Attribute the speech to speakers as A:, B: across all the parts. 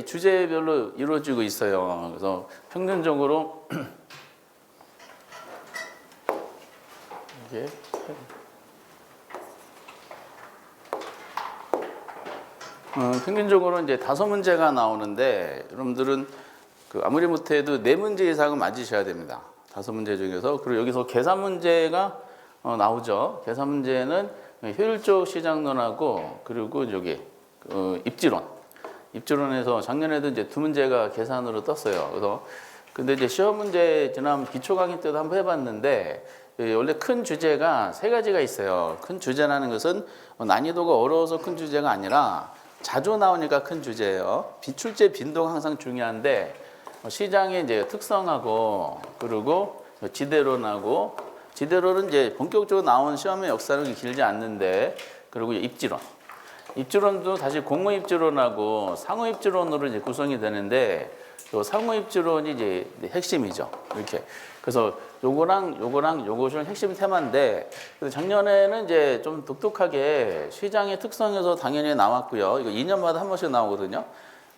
A: 이 주제별로 이루어지고 있어요. 그래서 평균적으로 이게 평균적으로 이제 5문제가 나오는데 여러분들은 아무리 못해도 4문제 이상은 맞으셔야 됩니다. 5문제 중에서. 그리고 여기서 계산 문제가 나오죠. 계산 문제는 효율적 시장론하고 그리고 여기 입지론에서 작년에도 이제 2문제가 계산으로 떴어요. 그래서 근데 이제 시험 문제 지난 기초 강의 때도 한번 해봤는데 원래 큰 주제가 3가지가 있어요. 큰 주제라는 것은 난이도가 어려워서 큰 주제가 아니라 자주 나오니까 큰 주제예요. 비출제 빈도가 항상 중요한데 시장의 이제 특성하고 그리고 지대론하고 지대론은 이제 본격적으로 나온 시험의 역사는 길지 않는데 그리고 입지론도 다시 공무입지론하고 상호입지론으로 이제 구성이 되는데 요 상호입지론이 이제 핵심이죠. 이렇게. 그래서 요거랑 요것은 핵심 테마인데 작년에는 이제 좀 독특하게 시장의 특성에서 당연히 나왔고요. 이거 2년마다 한 번씩 나오거든요.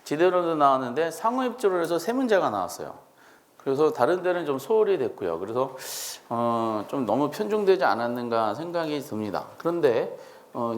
A: 지대론도 나왔는데 상호입지론에서 3문제가 나왔어요. 그래서 다른 데는 좀 소홀히 됐고요. 그래서 좀 너무 편중되지 않았는가 생각이 듭니다. 그런데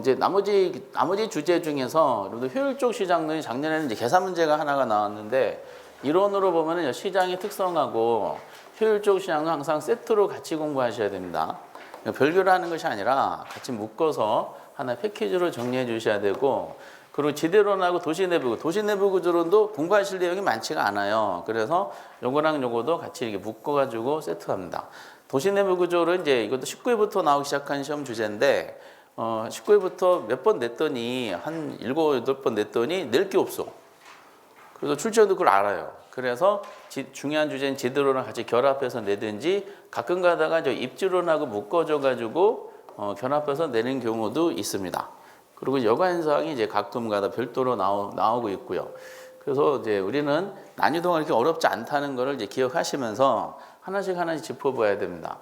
A: 이제 나머지 주제 중에서 효율적 시장론이 작년에는 이제 계산 문제가 하나가 나왔는데 이론으로 보면은 시장의 특성하고 효율적 시장은 항상 세트로 같이 공부하셔야 됩니다. 별개로 하는 것이 아니라 같이 묶어서 하나 패키지로 정리해 주셔야 되고 그리고 지대론하고 도시 내부 구조론도 공부하실 내용이 많지가 않아요. 그래서 요거랑 요거도 같이 이렇게 묶어가지고 세트합니다. 도시 내부 구조는 이제 이것도 19회부터 나오기 시작한 시험 주제인데 19회부터 몇 번 냈더니 한 7, 8번 냈더니 낼 게 없어. 그래서 출제원도 그걸 알아요. 그래서 중요한 주제는 지대론랑 같이 결합해서 내든지 가끔 가다가 입지론하고 묶어줘가지고 결합해서 내는 경우도 있습니다. 그리고 여관사항이 이제 가끔 가다 별도로 나오고 있고요. 그래서 이제 우리는 난이도가 이렇게 어렵지 않다는 것을 이제 기억하시면서 하나씩 짚어봐야 됩니다.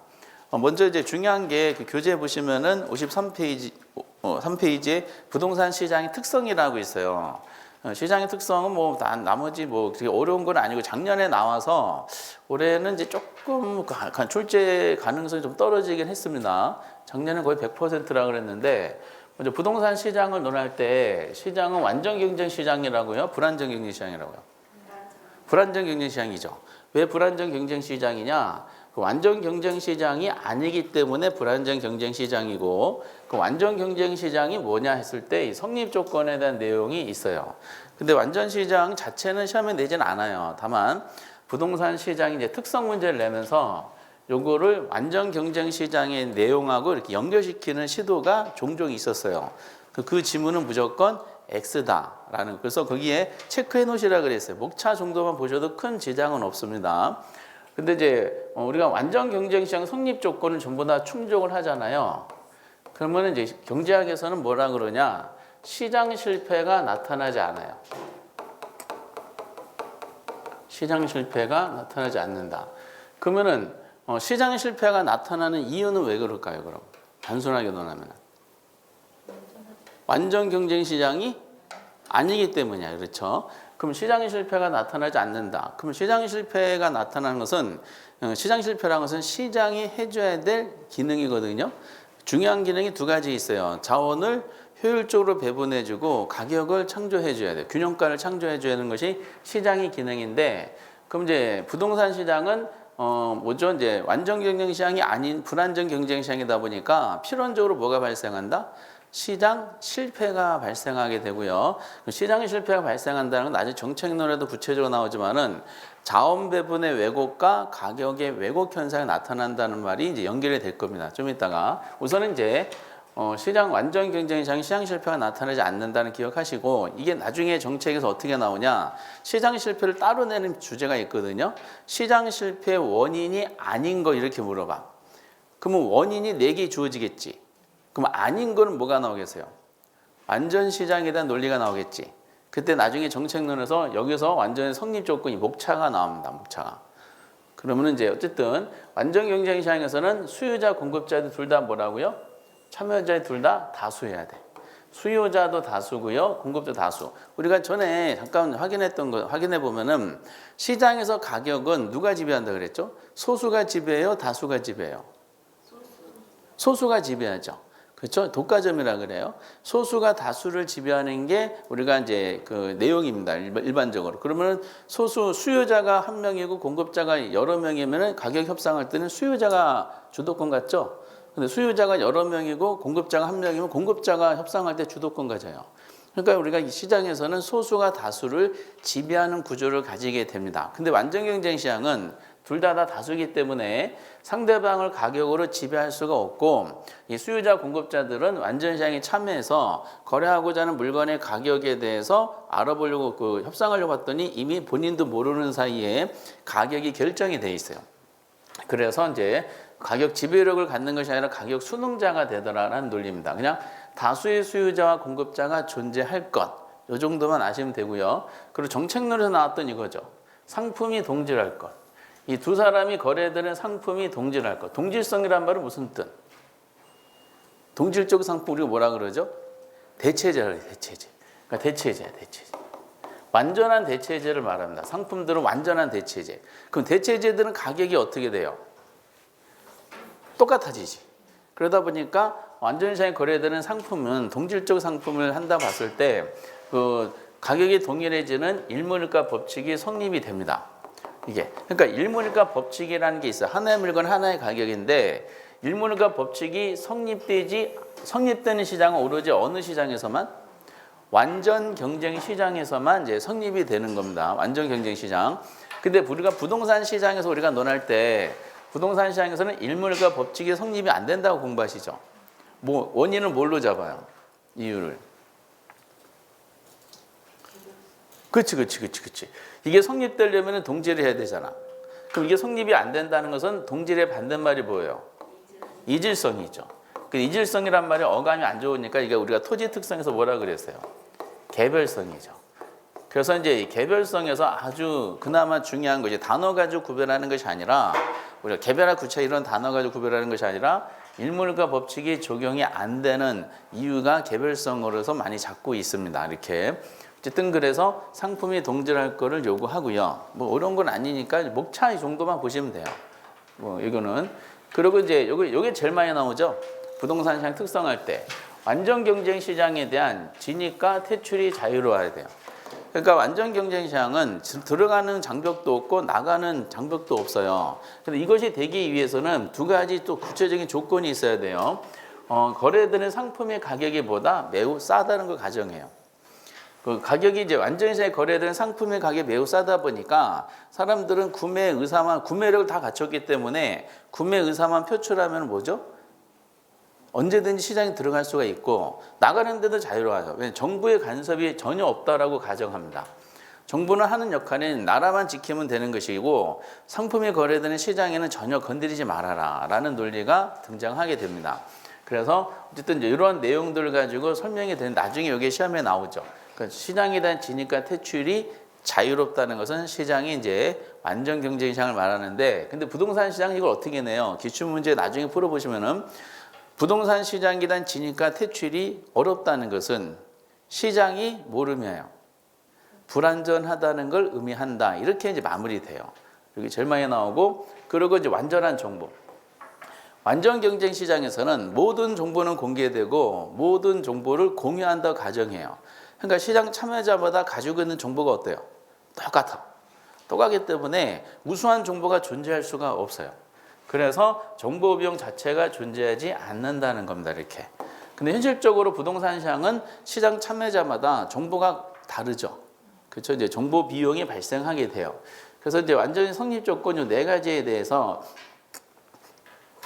A: 먼저 이제 중요한 게 그 교재 보시면은 3페이지에 부동산 시장의 특성이라고 있어요. 시장의 특성은 나머지 그렇게 어려운 건 아니고 작년에 나와서 올해는 이제 조금 출제 가능성이 좀 떨어지긴 했습니다. 작년에 거의 100%라 그랬는데 먼저 부동산 시장을 논할 때 시장은 완전 경쟁 시장이라고요? 불안정 경쟁 시장이라고요? 불안정 경쟁 시장이죠. 왜 불안정 경쟁 시장이냐? 완전 경쟁 시장이 아니기 때문에 불안정 경쟁 시장이고 그 완전 경쟁 시장이 뭐냐 했을 때 이 성립 조건에 대한 내용이 있어요. 근데 완전 시장 자체는 시험에 내진 않아요. 다만 부동산 시장이 이제 특성 문제를 내면서 요거를 완전 경쟁 시장의 내용하고 이렇게 연결시키는 시도가 종종 있었어요. 그 지문은 무조건 X다라는. 그래서 거기에 체크해 놓으시라 그랬어요. 목차 정도만 보셔도 큰 지장은 없습니다. 근데 이제 우리가 완전 경쟁 시장 성립 조건을 전부 다 충족을 하잖아요. 그러면 이제 경제학에서는 뭐라 그러냐? 시장 실패가 나타나지 않아요. 시장 실패가 나타나지 않는다. 그러면은 시장 실패가 나타나는 이유는 왜 그럴까요? 그럼 단순하게 논하면 완전 경쟁 시장이 아니기 때문이야. 그렇죠? 그럼 시장 실패가 나타나지 않는다. 그럼 시장 실패가 나타나는 것은 시장 실패라는 것은 시장이 해줘야 될 기능이거든요. 중요한 기능이 2가지 있어요. 자원을 효율적으로 배분해주고 가격을 창조해줘야 돼요. 균형가를 창조해줘야 하는 것이 시장의 기능인데, 그럼 이제 부동산 시장은 뭐죠? 이제 완전 경쟁 시장이 아닌 불안정 경쟁 시장이다 보니까 필연적으로 뭐가 발생한다? 시장 실패가 발생하게 되고요. 시장 실패가 발생한다는 건 나중에 정책론에도 구체적으로 나오지만은 자원 배분의 왜곡과 가격의 왜곡 현상이 나타난다는 말이 이제 연결이 될 겁니다. 좀 이따가 우선은 이제 시장 완전 경쟁 시장 시장 실패가 나타나지 않는다는 기억하시고, 이게 나중에 정책에서 어떻게 나오냐? 시장 실패를 따로 내는 주제가 있거든요. 시장 실패 원인이 아닌 거 이렇게 물어봐. 그러면 원인이 4개 주어지겠지. 그럼 아닌 거는 뭐가 나오겠어요? 완전 시장에 대한 논리가 나오겠지. 그때 나중에 정책론에서 여기서 완전히 성립 조건이 목차가 나옵니다. 목차가. 그러면 이제 어쨌든 완전 경쟁 시장에서는 수요자 공급자들 둘 다 뭐라고요? 참여자들 둘 다 다수여야 돼. 수요자도 다수고요. 공급자 다수. 우리가 전에 잠깐 확인했던 거 확인해 보면은 시장에서 가격은 누가 지배한다 그랬죠? 소수가 지배해요, 다수가 지배해요. 소수가 지배하죠. 그렇죠? 독과점이라 그래요. 소수가 다수를 지배하는 게 우리가 이제 그 내용입니다. 일반적으로. 그러면 수요자가 한 명이고 공급자가 여러 명이면은 가격 협상할 때는 수요자가 주도권 갖죠. 근데 수요자가 여러 명이고 공급자가 한 명이면 공급자가 협상할 때 주도권 가져요. 그러니까 우리가 이 시장에서는 소수가 다수를 지배하는 구조를 가지게 됩니다. 근데 완전 경쟁 시장은 둘 다 다수이기 때문에 상대방을 가격으로 지배할 수가 없고 이 수요자 공급자들은 완전 시장에 참여해서 거래하고자 하는 물건의 가격에 대해서 알아보려고 협상하려고 했더니 이미 본인도 모르는 사이에 가격이 결정이 돼 있어요. 그래서 이제 가격 지배력을 갖는 것이 아니라 가격 수능자가 되더라라는 논리입니다. 그냥 다수의 수요자와 공급자가 존재할 것, 이 정도만 아시면 되고요. 그리고 정책론에서 나왔던 이거죠. 상품이 동질할 것. 이 두 사람이 거래되는 상품이 동질할 것. 동질성이란 말은 무슨 뜻? 동질적 상품 우리가 뭐라 그러죠? 대체제라고 해요. 대체제. 그러니까 대체제야, 대체제. 완전한 대체제를 말합니다. 상품들은 완전한 대체제. 그럼 대체제들은 가격이 어떻게 돼요? 똑같아지지. 그러다 보니까 완전 시장에 거래되는 상품은 동질적 상품을 한다 봤을 때 그 가격이 동일해지는 일몰일가 법칙이 성립이 됩니다. 이게 그러니까 일몰일가 법칙이라는 게 있어요. 하나의 물건 하나의 가격인데 일몰일가 법칙이 성립되는 시장은 오로지 어느 시장에서만 완전 경쟁 시장에서만 이제 성립이 되는 겁니다. 완전 경쟁 시장. 근데 우리가 부동산 시장에서 우리가 논할 때 부동산 시장에서는 일몰일가 법칙이 성립이 안 된다고 공부하시죠. 뭐 원인은 뭘로 잡아요? 이유를. 그렇지. 이게 성립되려면 동질을 해야 되잖아. 그럼 이게 성립이 안 된다는 것은 동질의 반대말이 뭐예요? 이질성이죠. 그 이질성이란 말이 어감이 안 좋으니까 이게 우리가 토지 특성에서 뭐라 그랬어요? 개별성이죠. 그래서 이제 개별성에서 아주 그나마 중요한 것이 단어 가지고 구별하는 것이 아니라 우리가 개별화 구체 이런 단어 가지고 구별하는 것이 아니라 일몰일가 법칙이 적용이 안 되는 이유가 개별성으로서 많이 잡고 있습니다. 이렇게. 어쨌든 그래서 상품이 동질할 거를 요구하고요. 뭐 어려운 건 아니니까 목차 이 정도만 보시면 돼요. 뭐 이거는 그리고 이제 요게 제일 많이 나오죠. 부동산 시장 특성할 때 완전 경쟁 시장에 대한 진입과 퇴출이 자유로워야 돼요. 그러니까 완전 경쟁 시장은 들어가는 장벽도 없고 나가는 장벽도 없어요. 근데 이것이 되기 위해서는 두 가지 또 구체적인 조건이 있어야 돼요. 거래되는 상품의 가격이 보다 매우 싸다는 걸 가정해요. 그 가격이 이제 완전 시장에 거래되는 상품의 가격이 매우 싸다 보니까 사람들은 구매 의사만 구매력을 다 갖췄기 때문에 구매 의사만 표출하면 뭐죠? 언제든지 시장에 들어갈 수가 있고 나가는 데도 자유로워요. 왜냐하면 정부의 간섭이 전혀 없다라고 가정합니다. 정부는 하는 역할은 나라만 지키면 되는 것이고 상품이 거래되는 시장에는 전혀 건드리지 말아라 라는 논리가 등장하게 됩니다. 그래서 어쨌든 이런 내용들을 가지고 설명이 되는 나중에 여기 시험에 나오죠. 그러니까 시장에 대한 진입과 퇴출이 자유롭다는 것은 시장이 이제 완전 경쟁 시장을 말하는데 근데 부동산 시장 이걸 어떻게 내요? 기출문제 나중에 풀어보시면은 부동산 시장에 대한 진입과 퇴출이 어렵다는 것은 시장이 뭘 의미해요? 불안전하다는 걸 의미한다. 이렇게 이제 마무리돼요. 여기 제일 많이 나오고 그리고 이제 완전한 정보. 완전 경쟁 시장에서는 모든 정보는 공개되고 모든 정보를 공유한다고 가정해요. 그러니까 시장 참여자마다 가지고 있는 정보가 어때요? 똑같아. 똑같기 때문에 우수한 정보가 존재할 수가 없어요. 그래서 정보 비용 자체가 존재하지 않는다는 겁니다. 이렇게. 근데 현실적으로 부동산 시장은 시장 참여자마다 정보가 다르죠. 그렇죠? 이제 정보 비용이 발생하게 돼요. 그래서 이제 완전히 성립 조건 이 네 가지에 대해서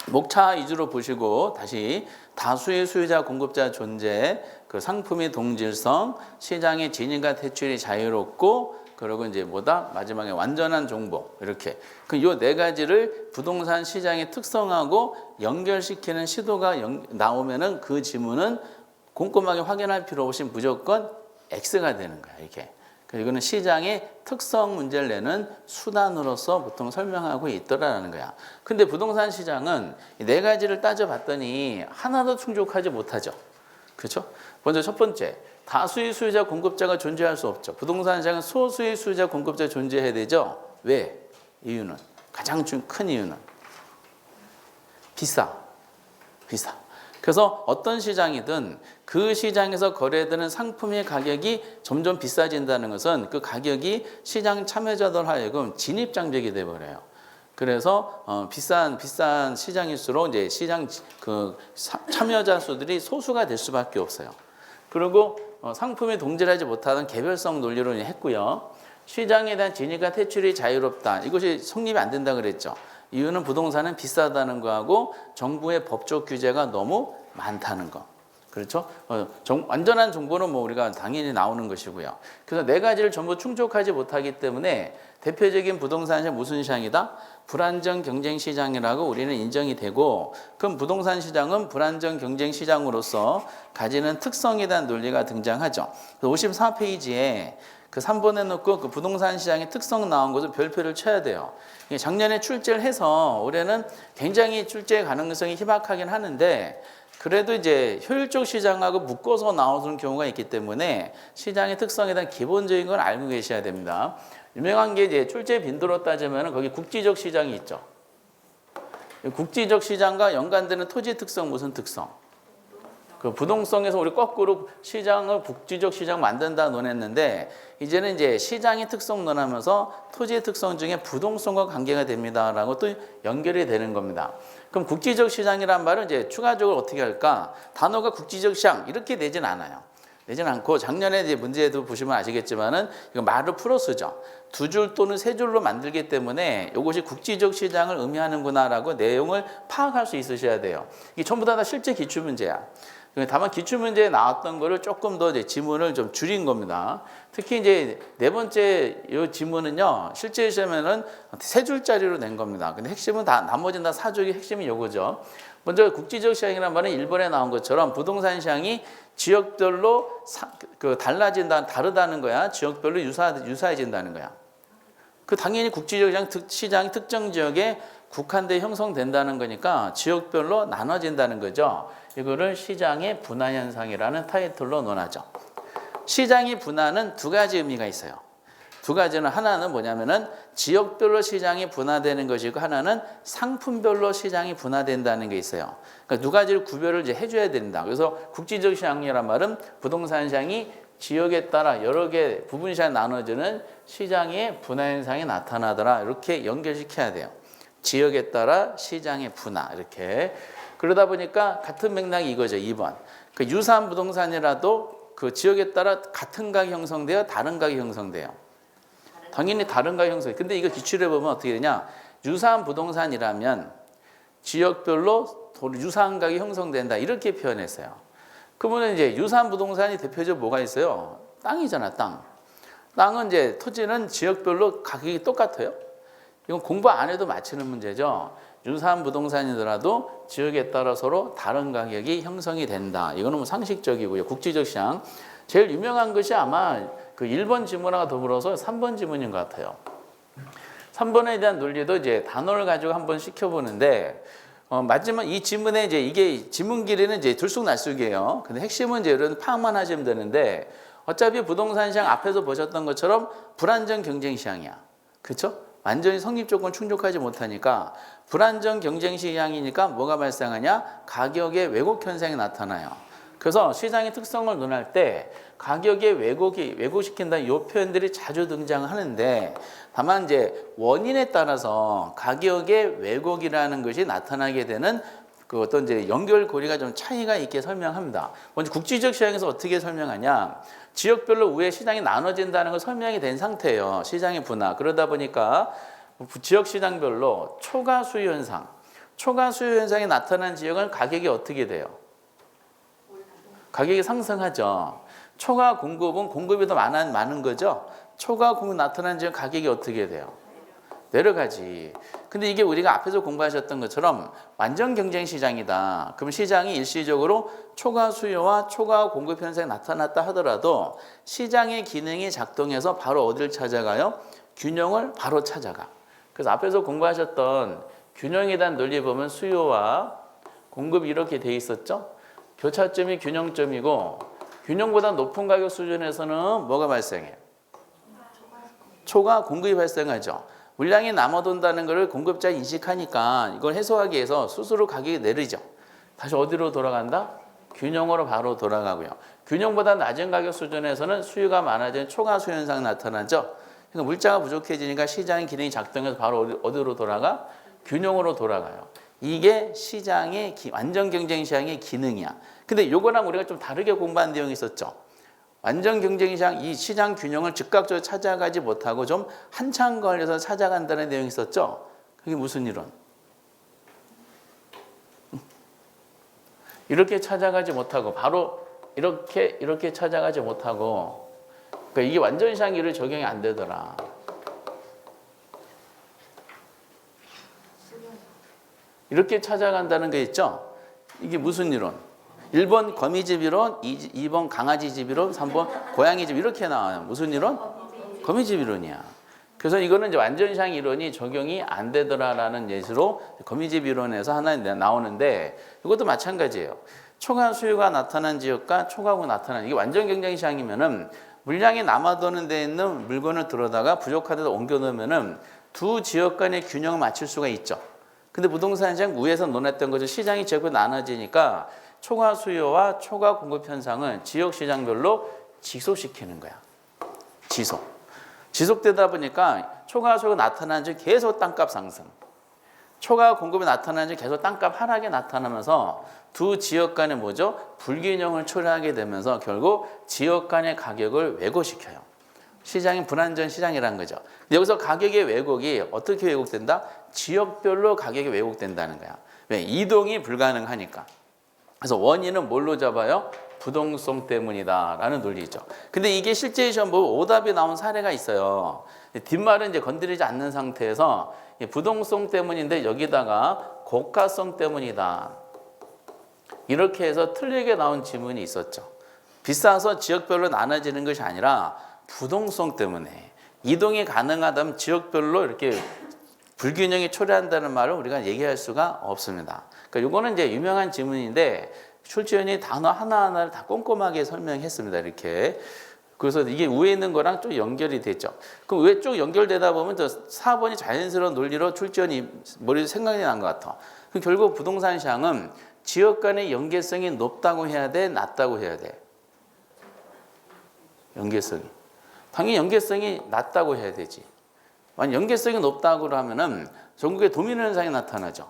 A: 목차 위주로 보시고 다시 다수의 수요자 공급자 존재, 그 상품의 동질성, 시장의 진입과 퇴출이 자유롭고 그리고 이제 마지막에 완전한 정보 이렇게 그 요 네 가지를 부동산 시장의 특성하고 연결시키는 시도가 나오면은 그 지문은 꼼꼼하게 확인할 필요 없이 무조건 X가 되는 거야 이게. 이거는 시장의 특성 문제를 내는 수단으로서 보통 설명하고 있더라는 거야. 근데 부동산 시장은 네 가지를 따져봤더니 하나도 충족하지 못하죠. 그렇죠? 먼저 첫 번째, 다수의 수요자 공급자가 존재할 수 없죠. 부동산 시장은 소수의 수요자 공급자 존재해야 되죠. 왜? 이유는 가장 큰 이유는 비싸. 그래서 어떤 시장이든 그 시장에서 거래되는 상품의 가격이 점점 비싸진다는 것은 그 가격이 시장 참여자들 하여금 진입장벽이 돼버려요. 그래서 비싼 시장일수록 이제 시장 참여자 수들이 소수가 될 수밖에 없어요. 그리고 상품이 동질하지 못하는 개별성 논리로 했고요. 시장에 대한 진입과 퇴출이 자유롭다. 이것이 성립이 안 된다 그랬죠. 이유는 부동산은 비싸다는 거하고 정부의 법적 규제가 너무 많다는 거. 그렇죠? 완전한 정보는 뭐 우리가 당연히 나오는 것이고요. 그래서 네 가지를 전부 충족하지 못하기 때문에 대표적인 부동산 시장 무슨 시장이다? 불안정 경쟁 시장이라고 우리는 인정이 되고, 그럼 부동산 시장은 불안정 경쟁 시장으로서 가지는 특성에 대한 논리가 등장하죠. 54페이지에 그 3번에 놓고 그 부동산 시장의 특성 나온 것을 별표를 쳐야 돼요. 작년에 출제를 해서 올해는 굉장히 출제 가능성이 희박하긴 하는데, 그래도 이제 효율적 시장하고 묶어서 나오는 경우가 있기 때문에 시장의 특성에 대한 기본적인 걸 알고 계셔야 됩니다. 유명한 게 이제 출제 빈도로 따지면 거기 국지적 시장이 있죠. 국지적 시장과 연관되는 토지 특성 무슨 특성? 그 부동성에서 우리 거꾸로 시장을 국지적 시장 만든다 논했는데, 이제는 이제 시장의 특성 논하면서 토지의 특성 중에 부동성과 관계가 됩니다라고 또 연결이 되는 겁니다. 그럼 국지적 시장이란 말은 이제 추가적으로 어떻게 할까? 단어가 국지적 시장 이렇게 내진 않아요. 내진 않고, 작년에 이제 문제도 보시면 아시겠지만은 이거 말을 풀어 쓰죠. 두 줄 또는 세 줄로 만들기 때문에 이것이 국지적 시장을 의미하는구나라고 내용을 파악할 수 있으셔야 돼요. 이게 전부 다 실제 기출 문제야. 다만 기출문제에 나왔던 거를 조금 더 이제 지문을 좀 줄인 겁니다. 특히 이제 네 번째 이 지문은요, 실제 시험에는 세 줄짜리로 낸 겁니다. 근데 핵심은 나머지는 다 사족이 핵심이 요거죠. 먼저 국지적 시장이라는 말은 1번에 나온 것처럼 부동산 시장이 지역별로 다르다는 거야. 지역별로 유사해진다는 거야. 그 당연히 국지적 시장이 특정 지역에 국한돼 형성된다는 거니까 지역별로 나눠진다는 거죠. 이거를 시장의 분화 현상이라는 타이틀로 논하죠. 시장의 분화는 두 가지 의미가 있어요. 두 가지는, 하나는 뭐냐면은 지역별로 시장이 분화되는 것이고, 하나는 상품별로 시장이 분화된다는 게 있어요. 그러니까 두 가지를 구별을 이제 해줘야 된다. 그래서 국지적 시장이란 말은 부동산 시장이 지역에 따라 여러 개 부분 시장이 나눠지는 시장의 분화 현상이 나타나더라. 이렇게 연결시켜야 돼요. 지역에 따라 시장의 분화, 이렇게. 그러다 보니까 같은 맥락이 이거죠. 2번. 그 유사한 부동산이라도 그 지역에 따라 같은 가격이 형성돼요? 다른 가격이 형성돼요? 당연히 다른 가격이 형성돼요. 근데 이거 기출해 보면 어떻게 되냐? 유사한 부동산이라면 지역별로 유사한 가격이 형성된다. 이렇게 표현했어요. 그러면 이제 유사한 부동산이 대표적으로 뭐가 있어요? 땅이잖아, 땅. 땅은 이제 토지는 지역별로 가격이 똑같아요. 이건 공부 안 해도 맞히는 문제죠. 유사한 부동산이더라도 지역에 따라 서로 다른 가격이 형성이 된다. 이거는 뭐 상식적이고요. 국지적 시장. 제일 유명한 것이 아마 그 1번 지문하고 더불어서 3번 지문인 것 같아요. 3번에 대한 논리도 이제 단어를 가지고 한번 시켜보는데, 마지막 이 지문에 이제 이게 지문 길이는 이제 들쑥날쑥이에요. 근데 핵심은 이제 이런 파악만 하시면 되는데, 어차피 부동산 시장 앞에서 보셨던 것처럼 불안정 경쟁 시장이야. 그렇죠? 완전히 성립 조건 충족하지 못하니까 불안정 경쟁 시장이니까 뭐가 발생하냐? 가격의 왜곡 현상이 나타나요. 그래서 시장의 특성을 논할 때 가격의 왜곡시킨다 이 표현들이 자주 등장하는데, 다만 이제 원인에 따라서 가격의 왜곡이라는 것이 나타나게 되는 그 어떤 이제 연결고리가 좀 차이가 있게 설명합니다. 먼저 국지적 시장에서 어떻게 설명하냐? 지역별로 우회 시장이 나눠진다는 걸 설명이 된 상태예요. 시장의 분화. 그러다 보니까 지역 시장별로 초과 수요 현상, 초과 수요 현상이 나타난 지역은 가격이 어떻게 돼요? 가격이 상승하죠. 초과 공급은 공급이 더 많은 거죠. 초과 공급 나타난 지역 가격이 어떻게 돼요? 내려가지. 근데 이게 우리가 앞에서 공부하셨던 것처럼 완전 경쟁 시장이다. 그럼 시장이 일시적으로 초과 수요와 초과 공급 현상이 나타났다 하더라도 시장의 기능이 작동해서 바로 어디를 찾아가요? 균형을 바로 찾아가. 그래서 앞에서 공부하셨던 균형에 대한 논리 보면 수요와 공급이 이렇게 돼 있었죠. 교차점이 균형점이고 균형보다 높은 가격 수준에서는 뭐가 발생해요? 초과 공급이 발생하죠. 물량이 남아돈다는 것을 공급자 인식하니까 이걸 해소하기 위해서 스스로 가격이 내리죠. 다시 어디로 돌아간다? 균형으로 바로 돌아가고요. 균형보다 낮은 가격 수준에서는 수요가 많아지는 초과 수요 현상이 나타나죠. 그러니까 물자가 부족해지니까 시장의 기능이 작동해서 바로 어디로 돌아가? 균형으로 돌아가요. 이게 시장의 완전 경쟁 시장의 기능이야. 근데 요거랑 우리가 좀 다르게 공부한 내용이 있었죠. 완전 경쟁 시장, 이 시장 균형을 즉각적으로 찾아가지 못하고 좀 한참 걸려서 찾아간다는 내용이 있었죠. 그게 무슨 이론? 이렇게 찾아가지 못하고 바로 이렇게 찾아가지 못하고, 그러니까 이게 완전 시장 이론이 적용이 안 되더라. 이렇게 찾아간다는 게 있죠. 이게 무슨 이론? 1번 거미집 이론, 2번 강아지집 이론, 3번 고양이집 이렇게 나와요. 무슨 이론? 거미집 이론이야. 그래서 이거는 이제 완전 시장 이론이 적용이 안 되더라라는 예시로 거미집 이론에서 하나 나오는데, 이것도 마찬가지예요. 초과 수요가 나타난 지역과 초과고 나타난, 이게 완전 경쟁 시장이면은 물량이 남아도는 데 있는 물건을 들어다가 부족한 데다 옮겨 놓으면은 두 지역 간의 균형을 맞출 수가 있죠. 근데 부동산 시장 위에서 논했던 거죠. 시장이 지역으로 나눠지니까 초과 수요와 초과 공급 현상을 지역 시장별로 지속시키는 거야. 지속되다 보니까 초과 수요가 나타나는 즉 계속 땅값 상승, 초과 공급이 나타나는 즉 계속 땅값 하락이 나타나면서 두 지역 간의 뭐죠? 불균형을 초래하게 되면서 결국 지역 간의 가격을 왜곡시켜요. 시장이 불안전 시장이라는 거죠. 근데 여기서 가격의 왜곡이 어떻게 왜곡된다? 지역별로 가격이 왜곡된다는 거야. 왜? 이동이 불가능하니까. 그래서 원인은 뭘로 잡아요? 부동성 때문이다라는 논리죠. 근데 이게 실제 시험 보면 오답이 나온 사례가 있어요. 뒷말은 이제 건드리지 않는 상태에서 부동성 때문인데 여기다가 고가성 때문이다. 이렇게 해서 틀리게 나온 지문이 있었죠. 비싸서 지역별로 나눠지는 것이 아니라 부동성 때문에 이동이 가능하다면 지역별로 이렇게 불균형이 초래한다는 말을 우리가 얘기할 수가 없습니다. 그러니까 이거는 이제 유명한 지문인데 출제원이 단어 하나하나를 다 꼼꼼하게 설명했습니다. 이렇게. 그래서 이게 위에 있는 거랑 좀 연결이 됐죠. 그럼 왜 쭉 연결되다 보면 저 4번이 자연스러운 논리로 출제원이 머리에 생각이 난 것 같아. 그럼 결국 부동산 시장은 지역 간의 연계성이 높다고 해야 돼? 낮다고 해야 돼? 연계성이. 당연히 연계성이 낮다고 해야 되지. 만약 연계성이 높다고 하면은 전국에 도미노 현상이 나타나죠.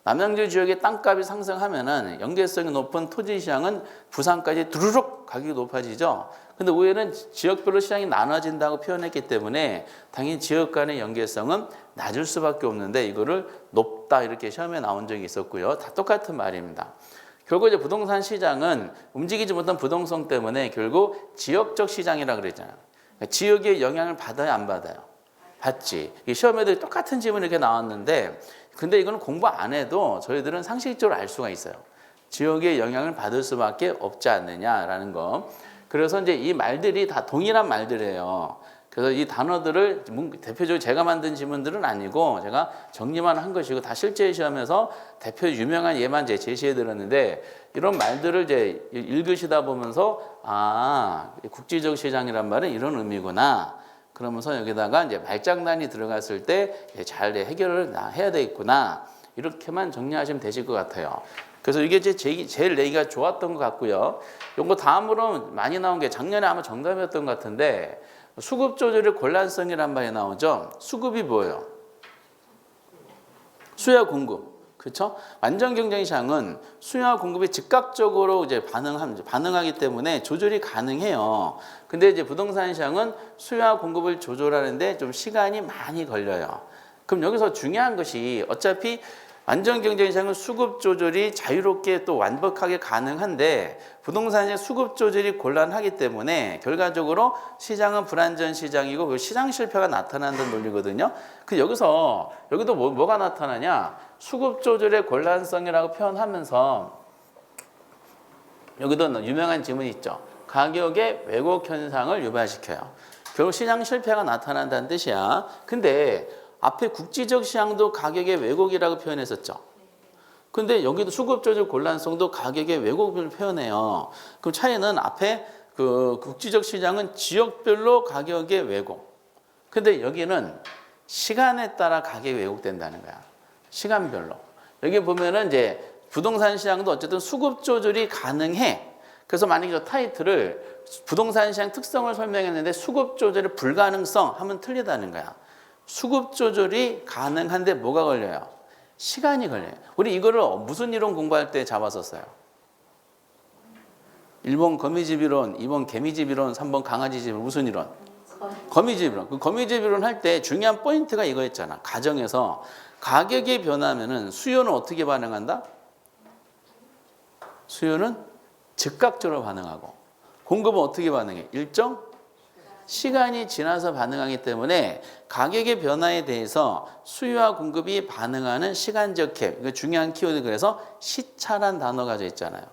A: 남양주 지역의 땅값이 상승하면은 연계성이 높은 토지 시장은 부산까지 두루룩 가격이 높아지죠. 근데 위에는 지역별로 시장이 나눠진다고 표현했기 때문에 당연히 지역 간의 연계성은 낮을 수밖에 없는데 이거를 높다 이렇게 시험에 나온 적이 있었고요. 다 똑같은 말입니다. 결국 이제 부동산 시장은 움직이지 못한 부동성 때문에 결국 지역적 시장이라 그랬잖아요. 그러니까 지역의 영향을 받아요, 안 받아요? 받지. 시험에도 똑같은 질문이 이렇게 나왔는데, 근데 이거는 공부 안 해도 저희들은 상식적으로 알 수가 있어요. 지역의 영향을 받을 수밖에 없지 않느냐라는 거. 그래서 이제 이 말들이 다 동일한 말들이에요. 그래서 이 단어들을 대표적으로 제가 만든 지문들은 아니고 제가 정리만 한 것이고 다 실제 시험에서 대표 유명한 예만 제시해 드렸는데, 이런 말들을 이제 읽으시다 보면서 국지적 시장이란 말은 이런 의미구나. 그러면서 여기다가 이제 말장난이 들어갔을 때 잘 해결을 해야 되겠구나. 이렇게만 정리하시면 되실 것 같아요. 그래서 이게 제일 내기가 좋았던 것 같고요. 이거 다음으로 많이 나온 게 작년에 아마 정답이었던 것 같은데, 수급 조절의 곤란성이란 말이 나오죠. 수급이 뭐예요? 수요와 공급. 그렇죠? 완전 경쟁 시장은 수요와 공급이 즉각적으로 이제 반응하기 때문에 조절이 가능해요. 근데 이제 부동산 시장은 수요와 공급을 조절하는데 좀 시간이 많이 걸려요. 그럼 여기서 중요한 것이 어차피 완전 경쟁 시장은 수급 조절이 자유롭게 또 완벽하게 가능한데 부동산 시장 수급 조절이 곤란하기 때문에 결과적으로 시장은 불안전 시장이고 그 시장 실패가 나타난다는 논리거든요. 그 여기도 뭐가 나타나냐? 수급 조절의 곤란성이라고 표현하면서 여기도 유명한 지문이 있죠. 가격의 왜곡 현상을 유발시켜요. 결국 시장 실패가 나타난다는 뜻이야. 근데 앞에 국지적 시장도 가격의 왜곡이라고 표현했었죠. 근데 여기도 수급 조절 곤란성도 가격의 왜곡을 표현해요. 그럼 차이는 앞에 그 국지적 시장은 지역별로 가격의 왜곡. 근데 여기는 시간에 따라 가격이 왜곡된다는 거야. 시간별로. 여기 보면은 이제 부동산 시장도 어쨌든 수급 조절이 가능해. 그래서 만약에 저 타이틀을 부동산 시장 특성을 설명했는데 수급 조절의 불가능성 하면 틀리다는 거야. 수급 조절이 가능한데 뭐가 걸려요? 시간이 걸려요. 우리 이거를 무슨 이론 공부할 때 잡았었어요? 1번 거미집 이론, 2번 개미집 이론, 3번 강아지집 이론. 무슨 이론? 거미집 이론. 그 거미집 이론 할 때 중요한 포인트가 이거였잖아. 가정에서 가격이 변하면은 수요는 어떻게 반응한다? 수요는 즉각적으로 반응하고 공급은 어떻게 반응해? 일정 시간이 지나서 반응하기 때문에 가격의 변화에 대해서 수요와 공급이 반응하는 시간적 갭. 이거 중요한 키워드. 그래서 시차란 단어가 가져 있잖아요.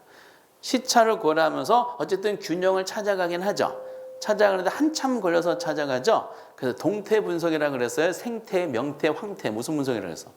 A: 시차를 고려하면서 어쨌든 균형을 찾아가긴 하죠. 찾아가는데 한참 걸려서 찾아가죠. 그래서 동태 분석이라고 그랬어요. 생태, 명태, 황태. 무슨 분석이라고 그랬어?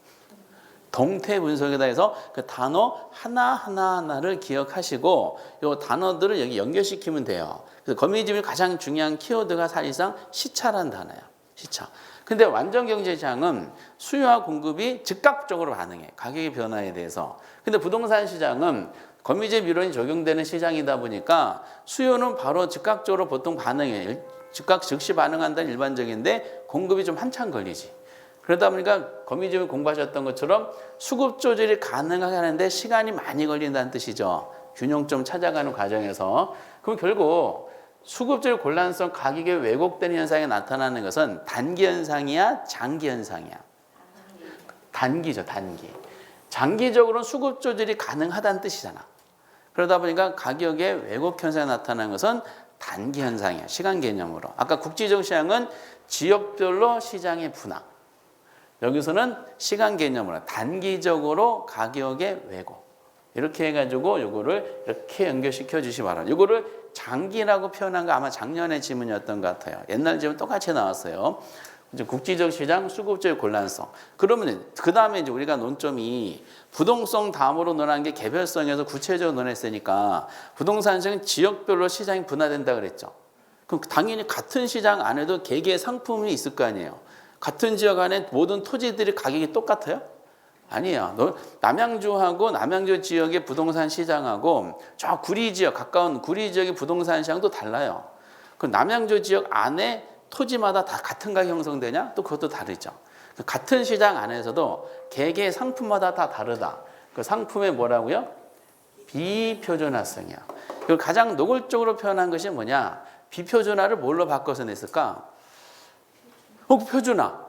A: 동태 분석이다 해서 그 단어 하나를 기억하시고 이 단어들을 여기 연결시키면 돼요. 그래서 거미집의 가장 중요한 키워드가 사실상 시차라는 단어예요. 시차. 근데 완전 경제시장은 수요와 공급이 즉각적으로 반응해. 가격의 변화에 대해서. 근데 부동산 시장은 거미집 이론이 적용되는 시장이다 보니까 수요는 바로 즉각적으로 보통 반응해. 즉시 반응한다는 일반적인데 공급이 좀 한참 걸리지. 그러다 보니까 거미집을 공부하셨던 것처럼 수급 조절이 가능하게 하는데 시간이 많이 걸린다는 뜻이죠. 균형점 찾아가는 과정에서. 그럼 결국 수급 조절 곤란성 가격이 왜곡되는 현상이 나타나는 것은 단기 현상이야? 장기 현상이야? 단기죠. 단기. 장기적으로는 수급 조절이 가능하다는 뜻이잖아. 그러다 보니까 가격의 왜곡 현상이 나타나는 것은 단기 현상이야. 시간 개념으로. 아까 국지적 시장은 지역별로 시장의 분화. 여기서는 시간 개념으로 단기적으로 가격의 왜곡. 이렇게 해가지고 요거를 이렇게 연결시켜 주시 바랍니다. 요거를 장기라고 표현한 거 아마 작년에 지문이었던 것 같아요. 옛날 지문 똑같이 나왔어요. 이제 국지적 시장 수급적 곤란성. 그러면 그 다음에 이제 우리가 논점이 부동성 다음으로 논한 게 개별성에서 구체적으로 논했으니까 부동산 시장은 지역별로 시장이 분화된다 그랬죠. 그럼 당연히 같은 시장 안에도 개개의 상품이 있을 거 아니에요. 같은 지역 안에 모든 토지들이 가격이 똑같아요? 아니에요. 남양주하고 남양주 지역의 부동산 시장하고 저 구리 지역, 가까운 구리 지역의 부동산 시장도 달라요. 그 남양주 지역 안에 토지마다 다 같은 가격 형성되냐? 또 그것도 다르죠. 같은 시장 안에서도 개개의 상품마다 다 다르다. 그 상품의 뭐라고요? 비표준화성이야. 그리고 가장 노골적으로 표현한 것이 뭐냐? 비표준화를 뭘로 바꿔서 냈을까? 표준화.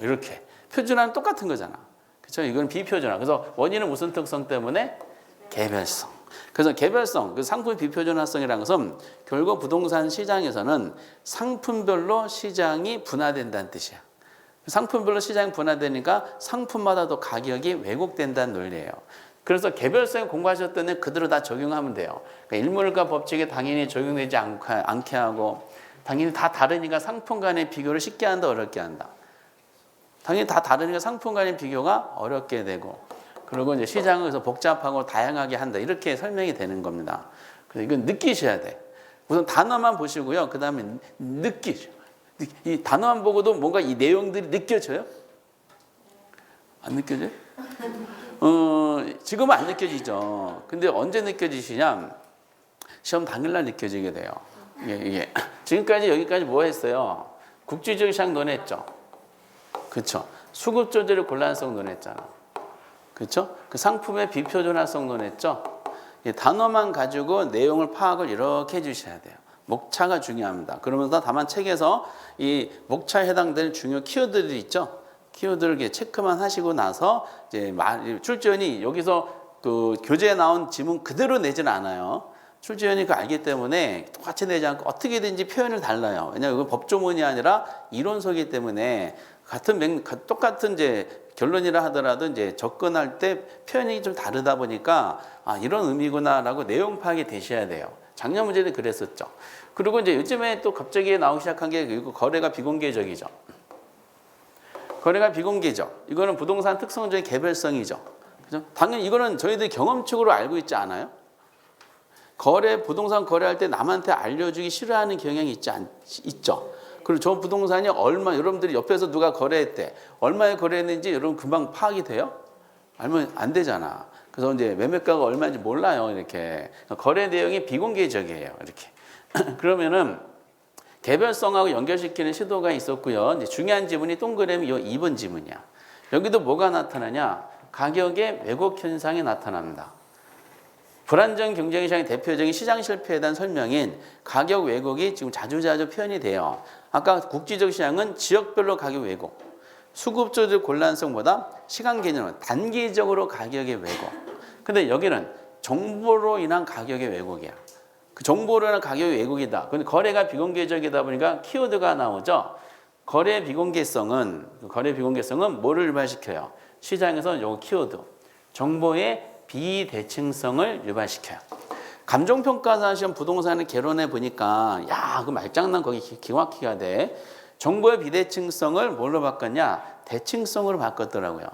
A: 이렇게. 표준화는 똑같은 거잖아. 그렇죠? 이건 비표준화. 그래서 원인은 무슨 특성 때문에? 개별성. 그래서 개별성, 그 상품의 비표준화성이라는 것은 결국 부동산 시장에서는 상품별로 시장이 분화된다는 뜻이야. 상품별로 시장이 분화되니까 상품마다도 가격이 왜곡된다는 논리예요. 그래서 개별성을 공부하셨던 애 그대로 다 적용하면 돼요. 그러니까 일몰과 법칙에 당연히 적용되지 않게 하고 당연히 다 다르니까 상품 간의 비교를 쉽게 한다, 어렵게 한다. 당연히 다 다르니까 상품 간의 비교가 어렵게 되고, 그리고 이제 시장을 그래서 복잡하고 다양하게 한다. 이렇게 설명이 되는 겁니다. 그래서 이건 느끼셔야 돼. 우선 단어만 보시고요. 그 다음에 느끼죠. 이 단어만 보고도 뭔가 이 내용들이 느껴져요? 안 느껴져요? 지금은 안 느껴지죠. 근데 언제 느껴지시냐? 시험 당일날 느껴지게 돼요. 이게. 지금까지 여기까지 뭐 했어요? 국지적 시장 논했죠. 그렇죠. 수급 조절의 곤란성 논했잖아. 그렇죠? 그 상품의 비표준화성 논했죠. 단어만 가지고 내용을 파악을 이렇게 해주셔야 돼요. 목차가 중요합니다. 그러면서 다만 책에서 이 목차에 해당되는 중요 키워드들이 있죠. 키워드를 이렇게 체크만 하시고 나서 이제 출제원이 여기서 그 교재에 나온 지문 그대로 내지는 않아요. 출제원이 그거 알기 때문에 똑같이 내지 않고 어떻게든지 표현을 달라요. 왜냐하면 이건 법조문이 아니라 이론서이기 때문에 똑같은 이제 결론이라 하더라도 이제 접근할 때 표현이 좀 다르다 보니까 이런 의미구나라고 내용 파악이 되셔야 돼요. 작년 문제는 그랬었죠. 그리고 이제 요즘에 또 갑자기 나오기 시작한 게 거래가 비공개적이죠. 거래가 비공개적. 이거는 부동산 특성적인 개별성이죠. 그죠? 당연히 이거는 저희들 경험칙으로 알고 있지 않아요? 부동산 거래할 때 남한테 알려주기 싫어하는 경향이 있죠. 그리고 저 부동산이 여러분들이 옆에서 누가 거래했대. 얼마에 거래했는지 여러분 금방 파악이 돼요? 알면 안 되잖아. 그래서 이제 매매가가 얼마인지 몰라요. 이렇게. 거래 내용이 비공개적이에요. 이렇게. 그러면은 개별성하고 연결시키는 시도가 있었고요. 이제 중요한 지문이 동그라미 이 2번 지문이야. 여기도 뭐가 나타나냐? 가격의 왜곡 현상이 나타납니다. 불안정 경쟁 시장의 대표적인 시장 실패에 대한 설명인 가격 왜곡이 지금 자주자주 표현이 돼요. 아까 국지적 시장은 지역별로 가격 왜곡, 수급조절 곤란성보다 시간 개념은 단기적으로 가격의 왜곡. 근데 여기는 정보로 인한 가격의 왜곡이야. 그 정보로 인한 가격의 왜곡이다. 근데 거래가 비공개적이다 보니까 키워드가 나오죠. 거래 비공개성은 뭐를 유발시켜요? 시장에서 요 키워드, 정보의 비대칭성을 유발시켜요. 감정평가사 시험 부동산을 개론해 보니까 그 말장난 거기 기가 막히게 돼. 정보의 비대칭성을 뭘로 바꿨냐? 대칭성으로 바꿨더라고요.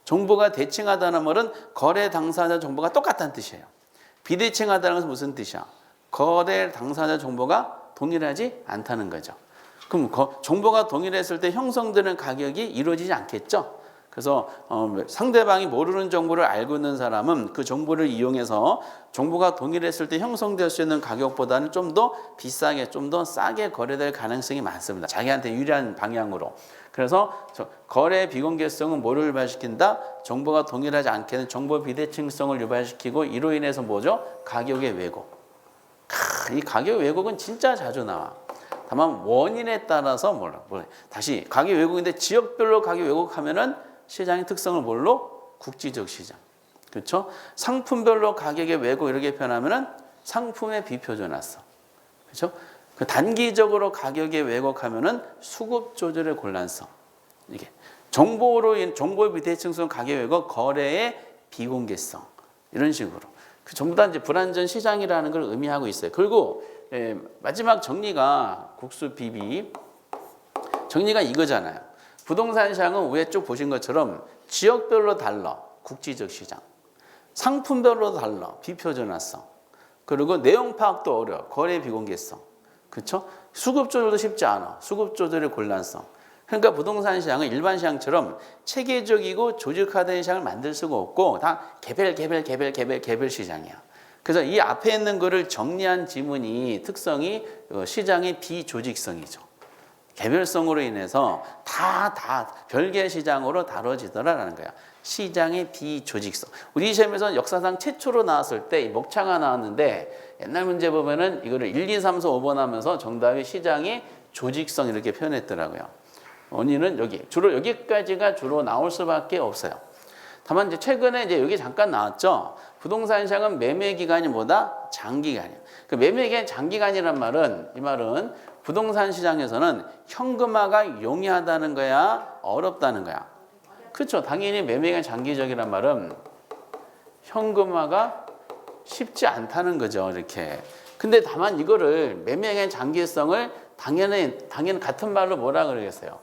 A: 정보가 대칭하다는 말은 거래 당사자 정보가 똑같다는 뜻이에요. 비대칭하다는 것은 무슨 뜻이야? 거래 당사자 정보가 동일하지 않다는 거죠. 그럼 정보가 동일했을 때 형성되는 가격이 이루어지지 않겠죠? 그래서 상대방이 모르는 정보를 알고 있는 사람은 그 정보를 이용해서 정보가 동일했을 때 형성될 수 있는 가격보다는 좀 더 비싸게, 좀 더 싸게 거래될 가능성이 많습니다. 자기한테 유리한 방향으로. 그래서 거래 비공개성은 뭐를 유발시킨다? 정보가 동일하지 않게 되는 정보 비대칭성을 유발시키고 이로 인해서 뭐죠? 가격의 왜곡. 이 가격 왜곡은 진짜 자주 나와. 다만 원인에 따라서 다시 가격 왜곡인데 지역별로 가격 왜곡하면은 시장의 특성을 뭘로? 국지적 시장. 그렇죠? 상품별로 가격의 왜곡 이렇게 표현하면은 상품의 비표준화성. 그렇죠? 그 단기적으로 가격의 왜곡하면은 수급 조절의 곤란성. 이게 정보의 비대칭성 가격 왜곡, 거래의 비공개성. 이런 식으로. 그 전부 다 이제 불안전 시장이라는 걸 의미하고 있어요. 그리고 마지막 정리가 국수 비비 정리가 이거잖아요. 부동산 시장은 위에 쭉 보신 것처럼 지역별로 달라. 국지적 시장. 상품별로 달라. 비표준화성. 그리고 내용 파악도 어려워. 거래 비공개성. 그렇죠? 수급 조절도 쉽지 않아. 수급 조절의 곤란성. 그러니까 부동산 시장은 일반 시장처럼 체계적이고 조직화된 시장을 만들 수가 없고 다 개별 시장이야. 그래서 이 앞에 있는 거를 정리한 지문이 특성이 시장의 비조직성이죠. 개별성으로 인해서 다 별개 시장으로 다뤄지더라라는 거야. 시장의 비조직성. 우리 시험에서 역사상 최초로 나왔을 때 이 목차가 나왔는데 옛날 문제 보면은 이거를 1, 2, 3, 4, 5번 하면서 정답이 시장의 조직성 이렇게 표현했더라고요. 원인은 주로 여기까지가 주로 나올 수밖에 없어요. 다만 이제 최근에 여기 잠깐 나왔죠. 부동산 시장은 매매 기간이 뭐다? 장기간이야. 그 매매 기간 장기간이란 말은 이 말은 부동산 시장에서는 현금화가 용이하다는 거야, 어렵다는 거야. 그렇죠. 당연히 매매 기간 장기적이란 말은 현금화가 쉽지 않다는 거죠. 이렇게. 근데 다만 이거를 매매 기간 장기성을 당연히 같은 말로 뭐라 그러겠어요?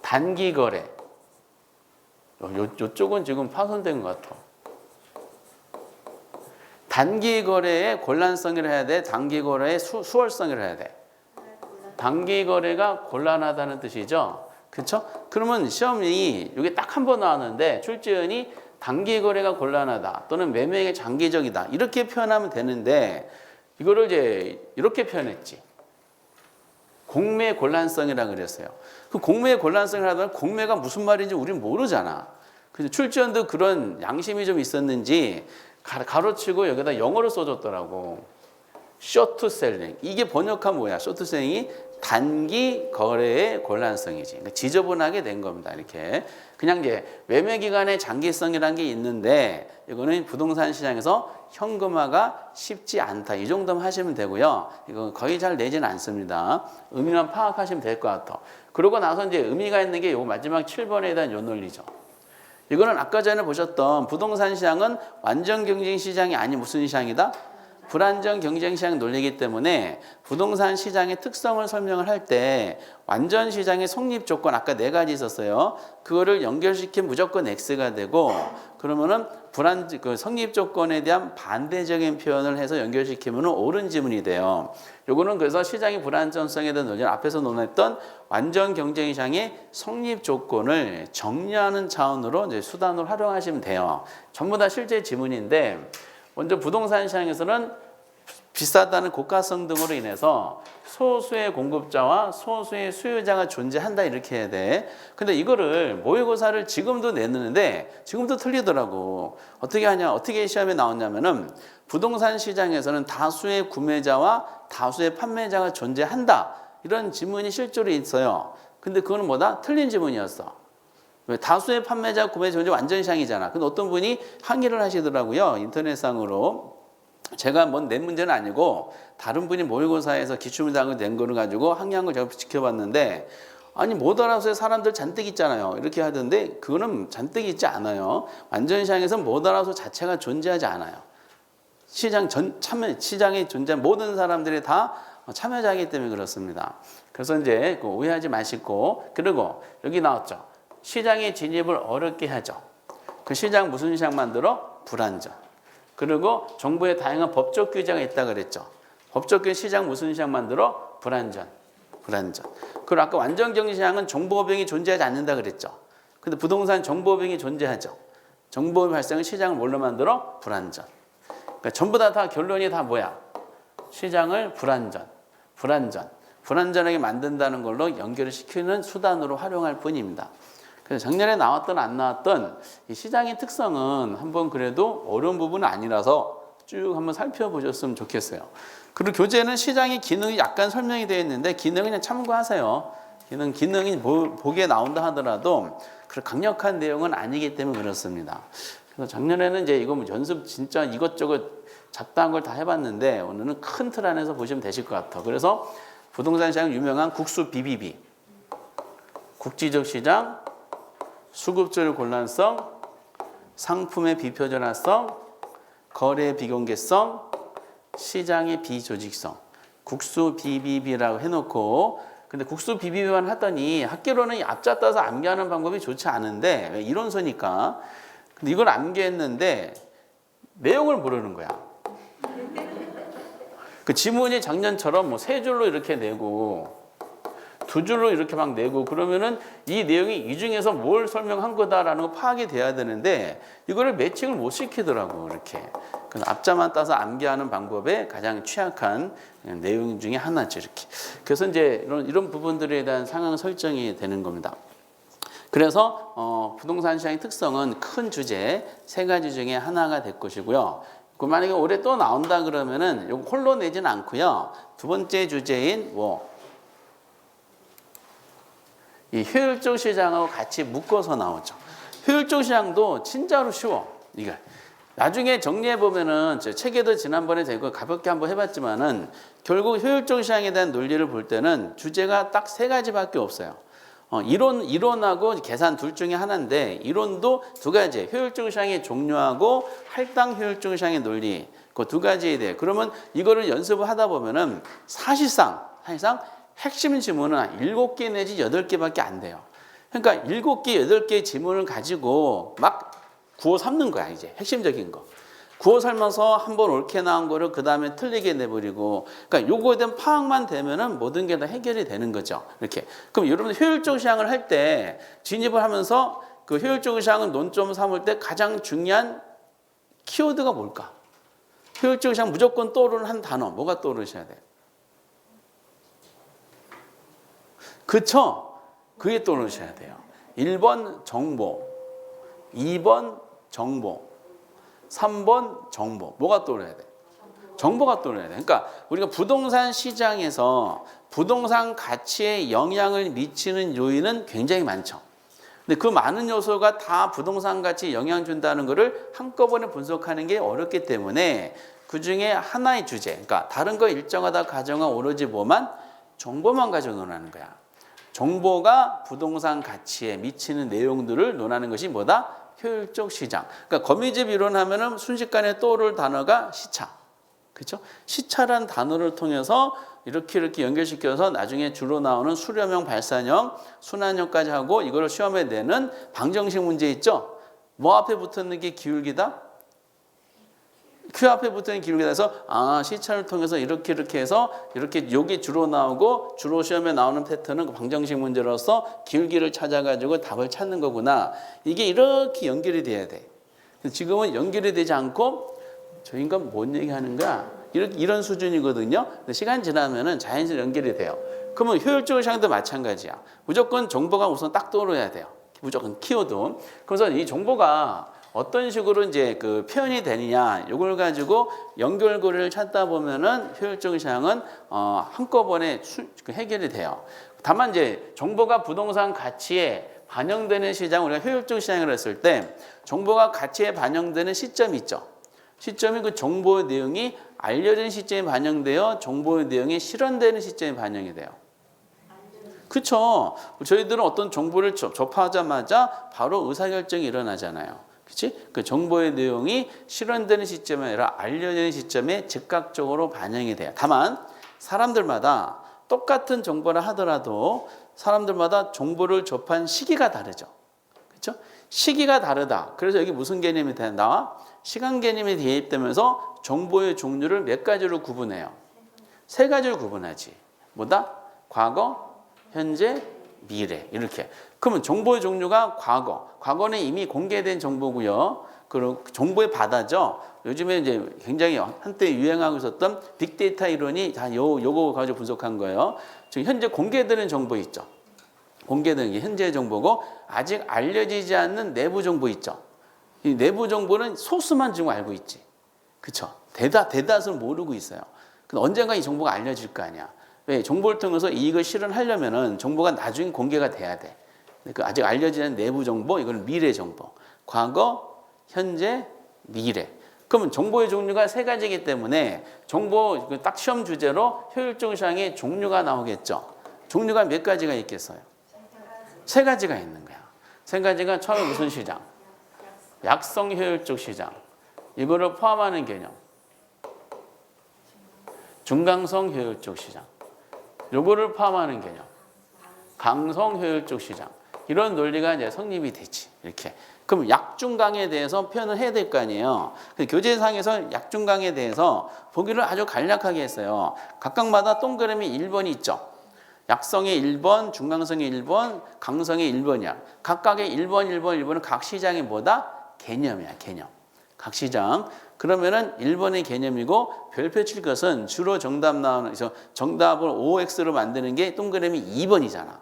A: 단기 거래. 요쪽은 지금 파손된 것 같아. 단기 거래의 곤란성을 해야 돼? 단기 거래의 수월성을 해야 돼? 단기 거래가 곤란하다는 뜻이죠. 그렇죠? 그러면 시험이 여기 딱 한 번 나왔는데 출제원이 단기 거래가 곤란하다 또는 매매가 장기적이다 이렇게 표현하면 되는데 이거를 이제 이렇게 표현했지. 공매 곤란성이라고 그랬어요. 그 공매의 곤란성을 하다가 공매가 무슨 말인지 우리는 모르잖아. 그래서 출제원도 그런 양심이 좀 있었는지 가로치고 여기다 영어로 써줬더라고. 쇼트셀링. 이게 번역하면 뭐야? 쇼트셀링이 단기 거래의 곤란성이지. 그러니까 지저분하게 된 겁니다. 이렇게. 그냥 이제 매매 기간의 장기성이라는 게 있는데 이거는 부동산 시장에서 현금화가 쉽지 않다. 이 정도만 하시면 되고요. 이거 거의 잘 내지는 않습니다. 의미만 파악하시면 될 것 같아. 그러고 나서 이제 의미가 있는 게 요 마지막 7번에 대한 요 논리죠. 이거는 아까 전에 보셨던 부동산 시장은 완전 경쟁 시장이 아닌 무슨 시장이다? 불안정 경쟁시장 논리이기 때문에 부동산 시장의 특성을 설명을 할 때 완전 시장의 성립 조건 아까 네 가지 있었어요. 그거를 연결시키면 무조건 X가 되고 그러면은 그 성립 조건에 대한 반대적인 표현을 해서 연결시키면 옳은 지문이 돼요. 요거는 그래서 시장의 불안정성에 대한 논리를 앞에서 논했던 완전 경쟁시장의 성립 조건을 정리하는 차원으로 이제 수단으로 활용하시면 돼요. 전부 다 실제 지문인데 먼저 부동산 시장에서는 비싸다는 고가성 등으로 인해서 소수의 공급자와 소수의 수요자가 존재한다 이렇게 해야 돼. 근데 이거를 모의고사를 지금도 내는데 지금도 틀리더라고. 어떻게 하냐? 어떻게 시험에 나왔냐면은 부동산 시장에서는 다수의 구매자와 다수의 판매자가 존재한다. 이런 지문이 실제로 있어요. 근데 그거는 뭐다? 틀린 지문이었어. 왜? 다수의 판매자, 구매자 존재 완전 시장이잖아. 근데 어떤 분이 항의를 하시더라고요. 인터넷상으로. 제가 낸 문제는 아니고 다른 분이 모의고사에서 기출문장을 낸 거를 가지고 항의한 걸 제가 지켜봤는데 아니 못 알아서 사람들 잔뜩 있잖아요. 이렇게 하던데 그거는 잔뜩 있지 않아요. 완전 시장에서 못 알아서 자체가 존재하지 않아요. 시장에 존재한 모든 사람들이 다 참여자이기 때문에 그렇습니다. 그래서 이제 오해하지 마시고 그리고 여기 나왔죠. 시장의 진입을 어렵게 하죠. 그 시장 무슨 시장 만들어? 불안정. 그리고 정부의 다양한 법적 규제가 있다 그랬죠. 법적 규제 시장 무슨 시장 만들어? 불안전. 그리고 아까 완전 경시장은 정보병이 존재하지 않는다 그랬죠. 근데 부동산 정보병이 존재하죠. 정보 발생은 시장을 뭘로 만들어? 불안전. 그러니까 전부 다 결론이 다 뭐야? 시장을 불안전하게 만든다는 걸로 연결을 시키는 수단으로 활용할 뿐입니다. 그래서 작년에 나왔던 안 나왔던 이 시장의 특성은 한번 그래도 어려운 부분은 아니라서 쭉 한번 살펴보셨으면 좋겠어요. 그리고 교재는 시장의 기능이 약간 설명이 되어 있는데 기능은 그냥 참고하세요. 기능이 보기에 나온다 하더라도 그런 강력한 내용은 아니기 때문에 그렇습니다. 그래서 작년에는 이제 이거 연습 진짜 이것저것 잡다한 걸 다 해봤는데 오늘은 큰 틀 안에서 보시면 되실 것 같아요. 그래서 부동산 시장 유명한 국수 BBB, 국지적 시장, 수급절 곤란성, 상품의 비표준화성, 거래의 비공개성, 시장의 비조직성, 국수 BBB라고 해놓고 근데 국수 BBB만 하더니 학교로는 앞자 따서 암기하는 방법이 좋지 않은데 왜 이론서니까 근데 이걸 암기했는데 내용을 모르는 거야. 그 지문이 작년처럼 세 줄로 이렇게 내고 두 줄로 이렇게 막 내고 그러면은 이 내용이 이 중에서 뭘 설명한 거다라는 거 파악이 돼야 되는데 이거를 매칭을 못 시키더라고 이렇게. 그래서 앞자만 따서 암기하는 방법에 가장 취약한 내용 중에 하나죠 이렇게. 그래서 이제 이런 부분들에 대한 상황 설정이 되는 겁니다. 그래서 부동산 시장의 특성은 큰 주제 세 가지 중에 하나가 될 것이고요. 만약에 올해 또 나온다 그러면은 이거 홀로 내지는 않고요. 두 번째 주제인 이 효율적 시장하고 같이 묶어서 나오죠. 효율적 시장도 진짜로 쉬워. 이거 나중에 정리해 보면은 책에도 지난번에 제가 가볍게 한번 해봤지만은 결국 효율적 시장에 대한 논리를 볼 때는 주제가 딱 세 가지밖에 없어요. 이론하고 계산 둘 중에 하나인데 이론도 두 가지. 효율적 시장의 종류하고 할당 효율적 시장의 논리 그 두 가지에 대해. 그러면 이거를 연습을 하다 보면은 사실상 핵심 지문은 7개 내지 8개밖에 안 돼요. 그러니까 7개, 8개의 지문을 가지고 막 구워 삶는 거야, 이제. 핵심적인 거. 구워 삶아서 한번 옳게 나온 거를 그 다음에 틀리게 내버리고. 그러니까 요거에 대한 파악만 되면은 모든 게 다 해결이 되는 거죠. 이렇게. 그럼 여러분 효율적 시장을 할 때 진입을 하면서 그 효율적 시장을 논점 삼을 때 가장 중요한 키워드가 뭘까? 효율적 시장 무조건 떠오르는 한 단어. 뭐가 떠오르셔야 돼요? 그쵸? 그게 떠오르셔야 돼요. 1번 정보, 2번 정보, 3번 정보. 뭐가 떠오르야 돼? 정보가 떠오르야 돼. 그러니까 우리가 부동산 시장에서 부동산 가치에 영향을 미치는 요인은 굉장히 많죠. 근데 그 많은 요소가 다 부동산 가치에 영향 준다는 것을 한꺼번에 분석하는 게 어렵기 때문에 그 중에 하나의 주제, 그러니까 다른 거 일정하다 가정은 오로지 뭐만? 정보만 가지고 논하는 거야. 정보가 부동산 가치에 미치는 내용들을 논하는 것이 뭐다? 효율적 시장. 그러니까 거미집 이론하면은 순식간에 떠오를 단어가 시차. 그렇죠? 시차란 단어를 통해서 이렇게 연결시켜서 나중에 주로 나오는 수렴형, 발산형, 순환형까지 하고 이걸 시험에 내는 방정식 문제 있죠? 뭐 앞에 붙었는 게 기울기다? Q 앞에 붙는 기울기다 해서 시차를 통해서 이렇게 해서 이렇게 여기 주로 나오고 주로 시험에 나오는 패턴은 그 방정식 문제로서 기울기를 찾아가지고 답을 찾는 거구나. 이게 이렇게 연결이 돼야 돼. 지금은 연결이 되지 않고 저 인간 뭔 얘기하는가? 이런 수준이거든요. 근데 시간 지나면은 자연스레 연결이 돼요. 그러면 효율적인 시간도 마찬가지야. 무조건 정보가 우선 딱 떠올려야 돼요. 무조건 키워드. 그래서 이 정보가 어떤 식으로 이제 그 표현이 되느냐, 이걸 가지고 연결고리를 찾다 보면은 효율적인 시장은 한꺼번에 해결이 돼요. 다만 이제 정보가 부동산 가치에 반영되는 시장, 우리가 효율적 시장을 했을 때 정보가 가치에 반영되는 시점이 있죠. 시점이 그 정보의 내용이 알려진 시점에 반영되어 정보의 내용이 실현되는 시점에 반영이 돼요. 그렇죠. 저희들은 어떤 정보를 접하자마자 바로 의사결정이 일어나잖아요. 그렇지? 그 정보의 내용이 실현되는 시점이 아니라 알려지는 시점에 즉각적으로 반영이 돼요. 다만 사람들마다 똑같은 정보를 하더라도 사람들마다 정보를 접한 시기가 다르죠. 그렇죠? 시기가 다르다. 그래서 여기 무슨 개념이 나와? 시간 개념이 대입되면서 정보의 종류를 몇 가지로 구분해요? 세 가지로 구분하지. 뭐다? 과거, 현재, 미래. 이렇게. 그러면 정보의 종류가 과거는 이미 공개된 정보고요. 그리고 정보의 바다죠. 요즘에 이제 굉장히 한때 유행하고 있었던 빅데이터 이론이 다 요거 가지고 분석한 거예요. 지금 현재 공개되는 정보 있죠. 공개되는 게 현재의 정보고 아직 알려지지 않는 내부 정보 있죠. 이 내부 정보는 소수만 지금 알고 있지. 그렇죠? 대다수는 모르고 있어요. 근데 언젠가 이 정보가 알려질 거 아니야. 왜? 정보를 통해서 이익을 실현하려면은 정보가 나중에 공개가 돼야 돼. 그 아직 알려지지 않은 내부 정보, 이건 미래 정보. 과거, 현재, 미래. 그러면 정보의 종류가 세 가지이기 때문에 정보 딱 시험 주제로 효율적 시장의 종류가 나오겠죠. 종류가 몇 가지가 있겠어요? 세 가지가 있는 거야. 세 가지가 처음에 무슨 시장? 약성 효율적 시장. 이거를 포함하는 개념. 중강성 효율적 시장. 요거를 포함하는 개념. 강성 효율적 시장. 이런 논리가 이제 성립이 되지. 이렇게. 그럼 약중강에 대해서 표현을 해야 될 거 아니에요. 교재상에서 약중강에 대해서 보기를 아주 간략하게 했어요. 각각마다 동그라미 1번이 있죠. 약성의 1번, 중강성의 1번, 강성의 1번이야. 각각의 1번, 1번은 각 시장이 뭐다? 개념이야, 개념. 각 시장. 그러면은 1번의 개념이고 별표 칠 것은 주로 정답 나오는, 정답을 OX로 만드는 게 동그라미 2번이잖아.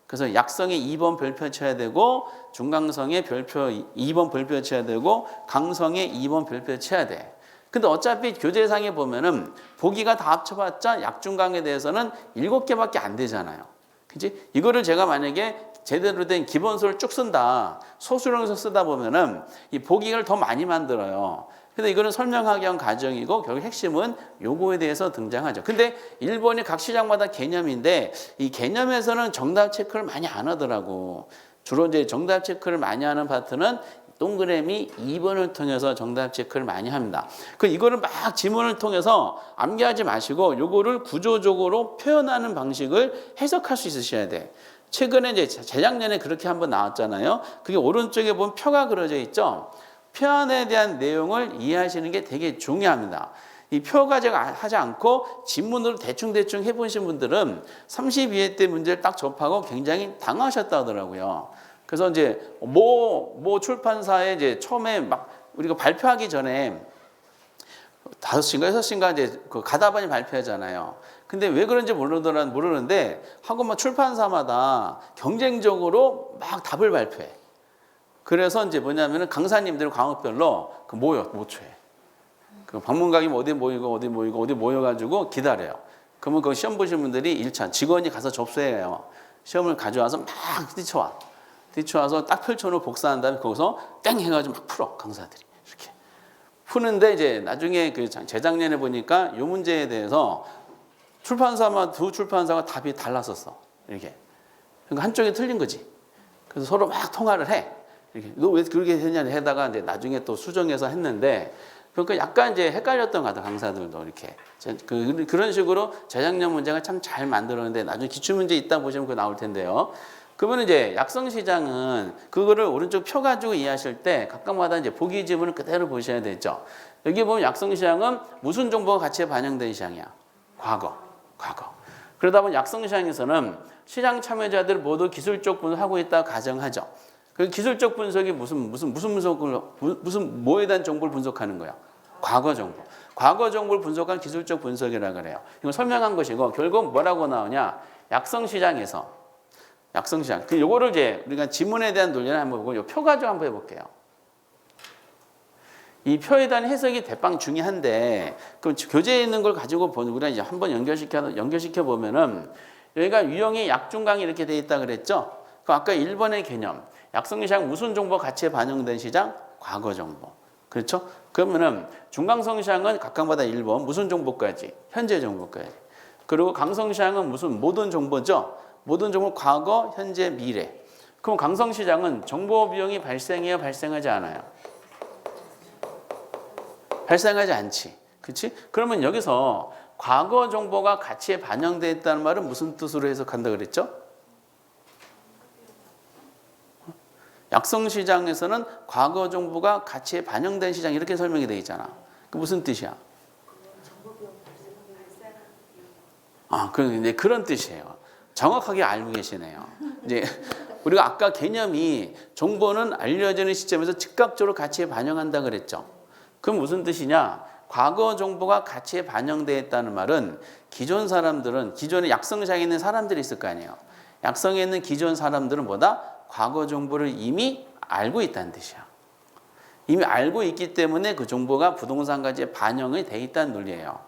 A: 그래서 약성에 2번 별표 쳐야 되고 중강성에 별표 2번 별표 쳐야 되고 강성에 2번 별표 쳐야 돼. 근데 어차피 교재상에 보면은 보기가 다 합쳐봤자 약중강에 대해서는 7개밖에 안 되잖아요. 그치? 이거를 제가 만약에 제대로 된 기본수를 쭉 쓴다. 소수령에서 쓰다 보면은 이 보기를 더 많이 만들어요. 근데 이거는 설명하기 위한 과정이고 결국 핵심은 요거에 대해서 등장하죠. 근데 1번이 각 시장마다 개념인데 이 개념에서는 정답 체크를 많이 안 하더라고. 주로 이제 정답 체크를 많이 하는 파트는 동그라미 2번을 통해서 정답 체크를 많이 합니다. 그 이거를 막 지문을 통해서 암기하지 마시고 요거를 구조적으로 표현하는 방식을 해석할 수 있으셔야 돼. 최근에 이제 재작년에 그렇게 한번 나왔잖아요. 그게 오른쪽에 보면 표가 그려져 있죠. 표현에 대한 내용을 이해하시는 게 되게 중요합니다. 이 표가 제가 하지 않고 지문으로 대충 해보신 분들은 32회 때 문제를 딱 접하고 굉장히 당하셨다 하더라고요. 그래서 이제 모 출판사에 이제 처음에 막 우리가 발표하기 전에 5시인가 6시인가 이제 그 가다반이 발표하잖아요. 근데 왜 그런지 모르는데 한국만 출판사마다 경쟁적으로 막 답을 발표해. 그래서 이제 뭐냐면은 강사님들 과목별로 모초해. 그 방문가기 어디 모여가지고 기다려요. 그러면 그 시험 보신 분들이 1차 직원이 가서 접수해요. 시험을 가져와서 막 뒤쳐와서 딱 펼쳐놓고 복사한 다음에 거기서 땡 해가지고 막 풀어 강사들이 이렇게 푸는데 이제 나중에 그 재작년에 보니까 이 문제에 대해서 두 출판사가 답이 달랐었어. 이렇게. 그러니까 한쪽이 틀린 거지. 그래서 서로 막 통화를 해. 이렇게 너 왜 그렇게 했냐 해다가 이제 나중에 또 수정해서 했는데 그러니까 약간 이제 헷갈렸던 것 같아요. 강사들도 이렇게. 그런 식으로 재작년 문제가 참 잘 만들었는데 나중에 기출문제 있다 보시면 그거 나올 텐데요. 그러면 이제 약성시장은 그거를 오른쪽 표 가지고 이해하실 때 각각마다 이제 보기 지문을 그대로 보셔야 되죠. 여기 보면 약성시장은 무슨 정보가 가치에 반영된 시장이야? 과거. 그러다 보면 약성시장에서는 시장 참여자들 모두 기술적 분석을 하고 있다 가정하죠. 그 기술적 분석이 무슨 뭐에 대한 정보를 분석하는 거야? 과거 정보. 과거 정보를 분석한 기술적 분석이라고 그래요. 이거 설명한 것이고 결국 뭐라고 나오냐? 약성시장. 요거를 이제 우리가 지문에 대한 논리를 한번 보고 이 표 가지고 한번 해볼게요. 이 표에 대한 해석이 대빵 중요한데 그럼 교재에 있는 걸 가지고 우리가 이제 한번 연결시켜 보면은 여기가 유형이 약중강이 이렇게 돼 있다 그랬죠? 그 아까 1번의 개념. 약성시장 무슨 정보 가치에 반영된 시장? 과거 정보. 그렇죠? 그러면은 중강성시장은 각각마다 1번 무슨 정보까지? 현재 정보까지. 그리고 강성시장은 무슨 모든 정보죠? 모든 정보 과거, 현재, 미래. 그럼 강성시장은 정보 비용이 발생해요? 발생하지 않아요? 발생하지 않지. 그렇지? 그러면 여기서 과거 정보가 가치에 반영되어 있다는 말은 무슨 뜻으로 해석한다 그랬죠? 약성시장에서는 과거 정보가 가치에 반영된 시장 이렇게 설명이 되어 있잖아. 그 무슨 뜻이야? 그런 뜻이에요. 정확하게 알고 계시네요. 이제 우리가 아까 개념이 정보는 알려지는 시점에서 즉각적으로 가치에 반영한다 그랬죠. 그럼 무슨 뜻이냐? 과거 정보가 가치에 반영되어 있다는 말은 기존에 약성시장에 있는 사람들이 있을 거 아니에요. 약성에 있는 기존 사람들은 뭐다? 과거 정보를 이미 알고 있다는 뜻이야. 이미 알고 있기 때문에 그 정보가 부동산 가치에 반영이 돼 있다는 논리예요.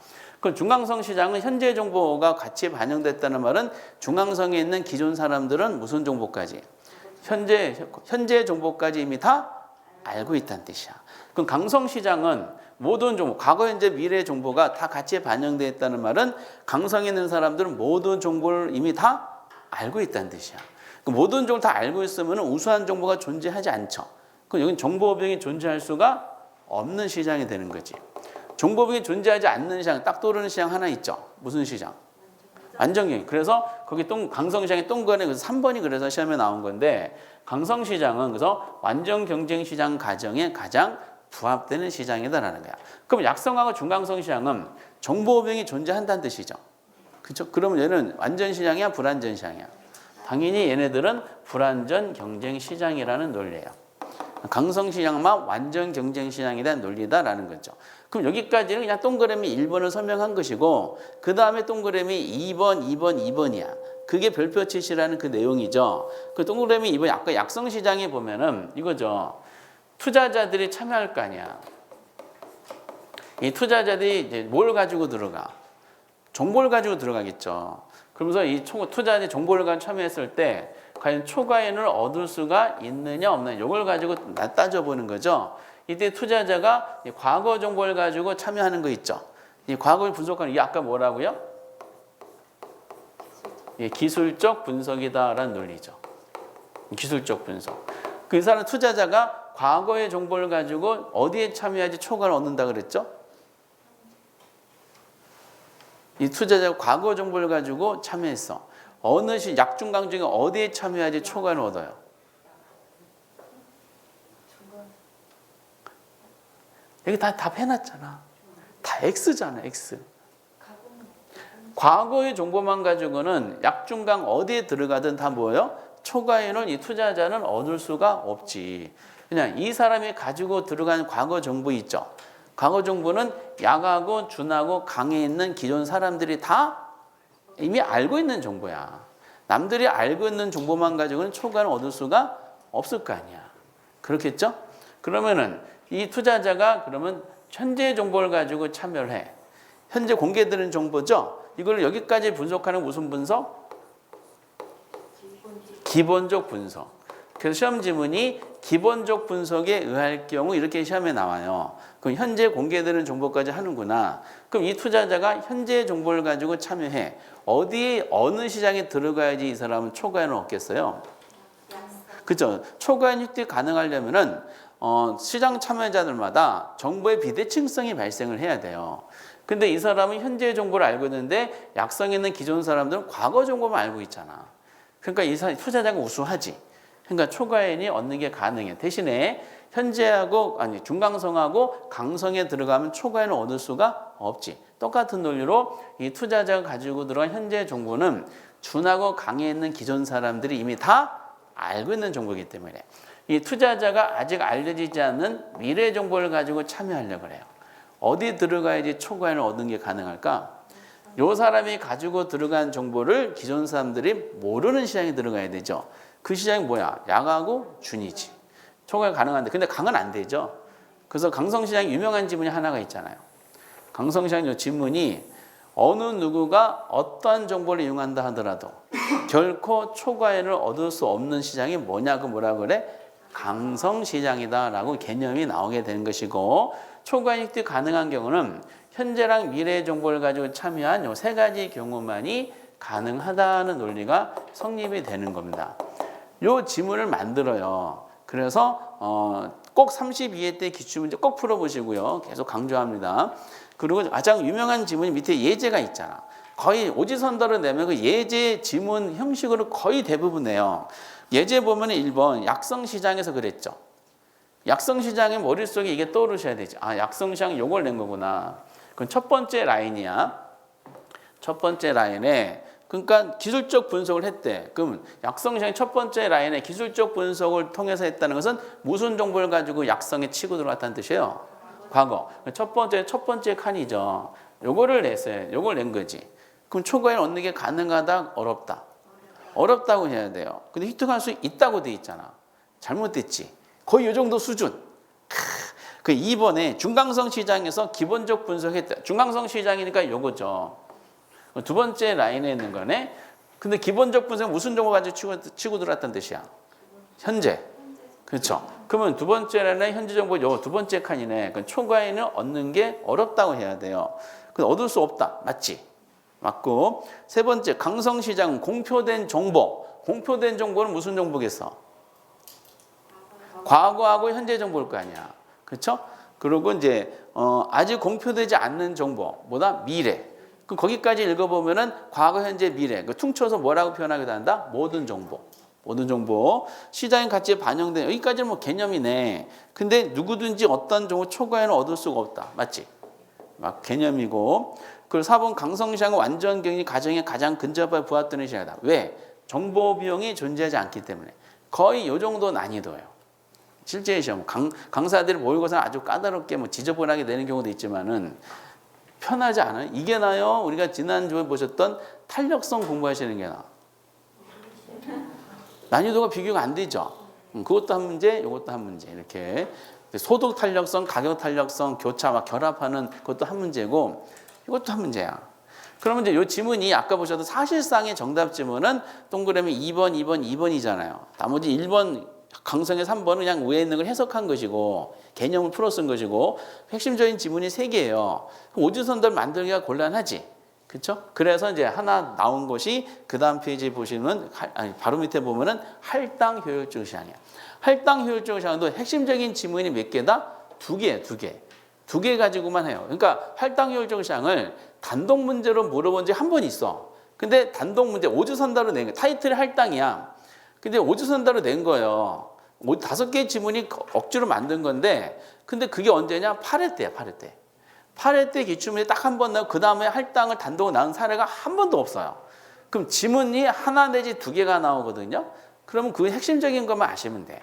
A: 그럼 중강성 시장은 현재 정보가 가치에 반영됐다는 말은 중강성에 있는 기존 사람들은 무슨 정보까지? 현재 정보까지 이미 다 알고 있다는 뜻이야. 그럼 강성 시장은 모든 정보, 과거, 현재, 미래 정보가 다 가치에 반영되어 있다는 말은 강성에 있는 사람들은 모든 정보를 이미 다 알고 있다는 뜻이야. 모든 정보를 다 알고 있으면 우수한 정보가 존재하지 않죠. 그럼 여기는 정보 비용이 존재할 수가 없는 시장이 되는 거지. 정보 비용이 존재하지 않는 시장, 딱 떠오르는 시장 하나 있죠. 무슨 시장? 완전경영. 그래서 거기 강성시장의 동그라미 그래서 3번이 그래서 시험에 나온 건데 강성시장은 그래서 완전 경쟁 시장 가정에 가장 부합되는 시장이다라는 거야. 그럼 약성하고 중강성 시장은 정보 비용이 존재한다는 뜻이죠. 그렇죠? 그러면 얘는 완전 시장이야, 불완전 시장이야? 당연히 얘네들은 불완전 경쟁 시장이라는 논리예요. 강성시장만 완전 경쟁 시장에 대한 논리다라는 거죠. 그럼 여기까지는 그냥 동그라미 1번을 설명한 것이고 그 다음에 동그라미 2번이야. 그게 별표치시라는 그 내용이죠. 그 동그라미 2번 아까 약성시장에 보면은 이거죠. 투자자들이 참여할 거 아니야. 이 투자자들이 이제 뭘 가지고 들어가? 정보를 가지고 들어가겠죠. 그러면서 이 투자자들이 정보를 가지고 참여했을 때 과연 초과이익을 얻을 수가 있느냐 없느냐 이걸 가지고 따져보는 거죠. 이때 투자자가 과거 정보를 가지고 참여하는 거 있죠. 이 과거를 분석하는 이게 아까 뭐라고요? 기술적 분석이다라는 논리죠. 기술적 분석. 그 사람 투자자가 과거의 정보를 가지고 어디에 참여해야지 초과를 얻는다 그랬죠? 이 투자자가 과거 정보를 가지고 참여했어. 어느 약중강 중에 어디에 참여해야지 초과를 얻어요? 여기 다 해놨잖아. 다 X잖아, X. 과거의 정보만 가지고는 약중강 어디에 들어가든 다 뭐예요? 초과이익을 이 투자자는 얻을 수가 없지. 그냥 이 사람이 가지고 들어간 과거 정보 있죠. 과거 정보는 약하고 준하고 강에 있는 기존 사람들이 다 이미 알고 있는 정보야. 남들이 알고 있는 정보만 가지고는 초과를 얻을 수가 없을 거 아니야. 그렇겠죠? 그러면은 이 투자자가 그러면 현재 정보를 가지고 참여를 해. 현재 공개되는 정보죠? 이걸 여기까지 분석하는 무슨 분석? 기본적 분석. 그래서 시험 지문이 기본적 분석에 의할 경우 이렇게 시험에 나와요. 그럼 현재 공개되는 정보까지 하는구나. 그럼 이 투자자가 현재 정보를 가지고 참여해. 어느 시장에 들어가야지 이 사람은 초과이익을 얻겠어요? 그렇죠. 초과이익 획득 가능하려면은 시장 참여자들마다 정보의 비대칭성이 발생을 해야 돼요. 근데 이 사람은 현재 정보를 알고 있는데 약성에 있는 기존 사람들은 과거 정보만 알고 있잖아. 그러니까 이 사람 투자자가 우수하지. 그러니까 초과인이 얻는 게 가능해. 대신에 현재하고 중강성하고 강성에 들어가면 초과인을 얻을 수가 없지. 똑같은 논리로 이 투자자가 가지고 들어간 현재 정보는 준하고 강에 있는 기존 사람들이 이미 다 알고 있는 정보이기 때문에 이 투자자가 아직 알려지지 않는 미래 정보를 가지고 참여하려고 그래요. 어디 들어가야지 초과인을 얻는 게 가능할까? 요 사람이 가지고 들어간 정보를 기존 사람들이 모르는 시장에 들어가야 되죠. 그 시장이 뭐야? 약하고 준이지. 초과가 가능한데 근데 강은 안 되죠. 그래서 강성시장 유명한 지문이 하나가 있잖아요. 강성시장 요 지문이 어느 누구가 어떠한 정보를 이용한다 하더라도 결코 초과인을 얻을 수 없는 시장이 뭐냐고 뭐라 그래? 강성시장이다라고 개념이 나오게 되는 것이고 초과인 획득 가능한 경우는 현재랑 미래의 정보를 가지고 참여한 요 세 가지 경우만이 가능하다는 논리가 성립이 되는 겁니다. 요 지문을 만들어요. 그래서 꼭 32회 때 기출문제 꼭 풀어보시고요. 계속 강조합니다. 그리고 가장 유명한 지문이 밑에 예제가 있잖아. 거의 오지선다를 내면 그 예제 지문 형식으로 거의 대부분 내요. 예제 보면 1번 약성시장에서 그랬죠. 약성시장의 머릿속에 이게 떠오르셔야 되지. 아, 약성시장 요걸 낸 거구나. 그건 첫 번째 라인이야. 첫 번째 라인에 그러니까 기술적 분석을 했대. 그럼 약성시장의 첫 번째 라인에 기술적 분석을 통해서 했다는 것은 무슨 정보를 가지고 약성에 치고 들어갔다는 뜻이에요? 과거. 첫 번째 칸이죠. 요거를 냈어요. 요걸 낸 거지. 그럼 초과인 얻는 게 가능하다? 어렵다? 어렵다고 해야 돼요. 근데 획득할 수 있다고 돼 있잖아. 잘못됐지. 거의 요 정도 수준. 그 2번에 중강성 시장에서 기본적 분석했다. 중강성 시장이니까 요거죠. 두 번째 라인에 있는 거네. 근데 기본적 분석은 무슨 정보 가지고 치고 들어왔다는 뜻이야? 현재. 그렇죠. 그러면 두 번째 라인에 현재 정보 요 두 번째 칸이네. 그럼 초과인을 얻는 게 어렵다고 해야 돼요. 근데 얻을 수 없다. 맞지? 맞고. 세 번째 강성시장 공표된 정보. 공표된 정보는 무슨 정보겠어? 과거하고 현재 정보일 거 아니야. 그렇죠? 그리고 이제 아직 공표되지 않는 정보. 뭐다? 미래. 그럼 거기까지 읽어보면은 과거, 현재, 미래. 그 퉁쳐서 뭐라고 표현하기도 한다? 모든 정보. 모든 정보. 시장의 가치에 반영된 여기까지는 뭐 개념이네. 근데 누구든지 어떤 정보 초과에는 얻을 수가 없다. 맞지? 막 개념이고. 그리고 4번 강성시장은 완전 격리 가정에 가장 근접해 부합되는 시장이다. 왜? 정보 비용이 존재하지 않기 때문에. 거의 요 정도 난이도예요. 실제 시험 강사들이 모의고사 아주 까다롭게 뭐 지저분하게 내는 경우도 있지만은 편하지 않아요? 이게 나요? 우리가 지난주에 보셨던 탄력성 공부하시는 게 나. 난이도가 비교가 안 되죠. 그것도 한 문제, 이것도 한 문제 이렇게 소득 탄력성, 가격 탄력성, 교차 막 결합하는 그것도 한 문제고 이것도 한 문제야. 그러면 이제 이 지문이 아까 보셔도 사실상의 정답 지문은 동그라미 2번, 2번, 2번이잖아요. 나머지 1번 강성의 3번은 그냥 위에 있는 걸 해석한 것이고 개념을 풀어 쓴 것이고 핵심적인 지문이 3개예요. 오지선들 만들기가 곤란하지. 그렇죠? 그래서 이제 하나 나온 것이 그 다음 페이지 보시면 바로 밑에 보면은 할당 효율적 시장이야. 할당 효율적 시장도 핵심적인 지문이 몇 개다? 2개. 2개 가지고만 해요. 그러니까 할당 효율적 시장을 단독 문제로 물어본 지 한 번 있어. 근데 단독 문제 오지선다로 낸 거 타이틀이 할당이야. 근데 오지선다로 낸 거예요. 5개의 지문이 억지로 만든 건데 근데 그게 언제냐? 8회 때야. 8회 때. 8회 때 기출문제 딱 한 번 나오고 그 다음에 할당을 단독으로 나온 사례가 한 번도 없어요. 그럼 지문이 하나 내지 2개가 나오거든요. 그러면 그 핵심적인 것만 아시면 돼.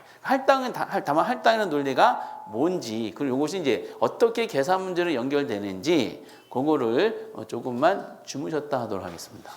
A: 다만 할당이라는 논리가 뭔지 그리고 이것이 이제 어떻게 계산 문제로 연결되는지 그거를 조금만 주무셨다 하도록 하겠습니다.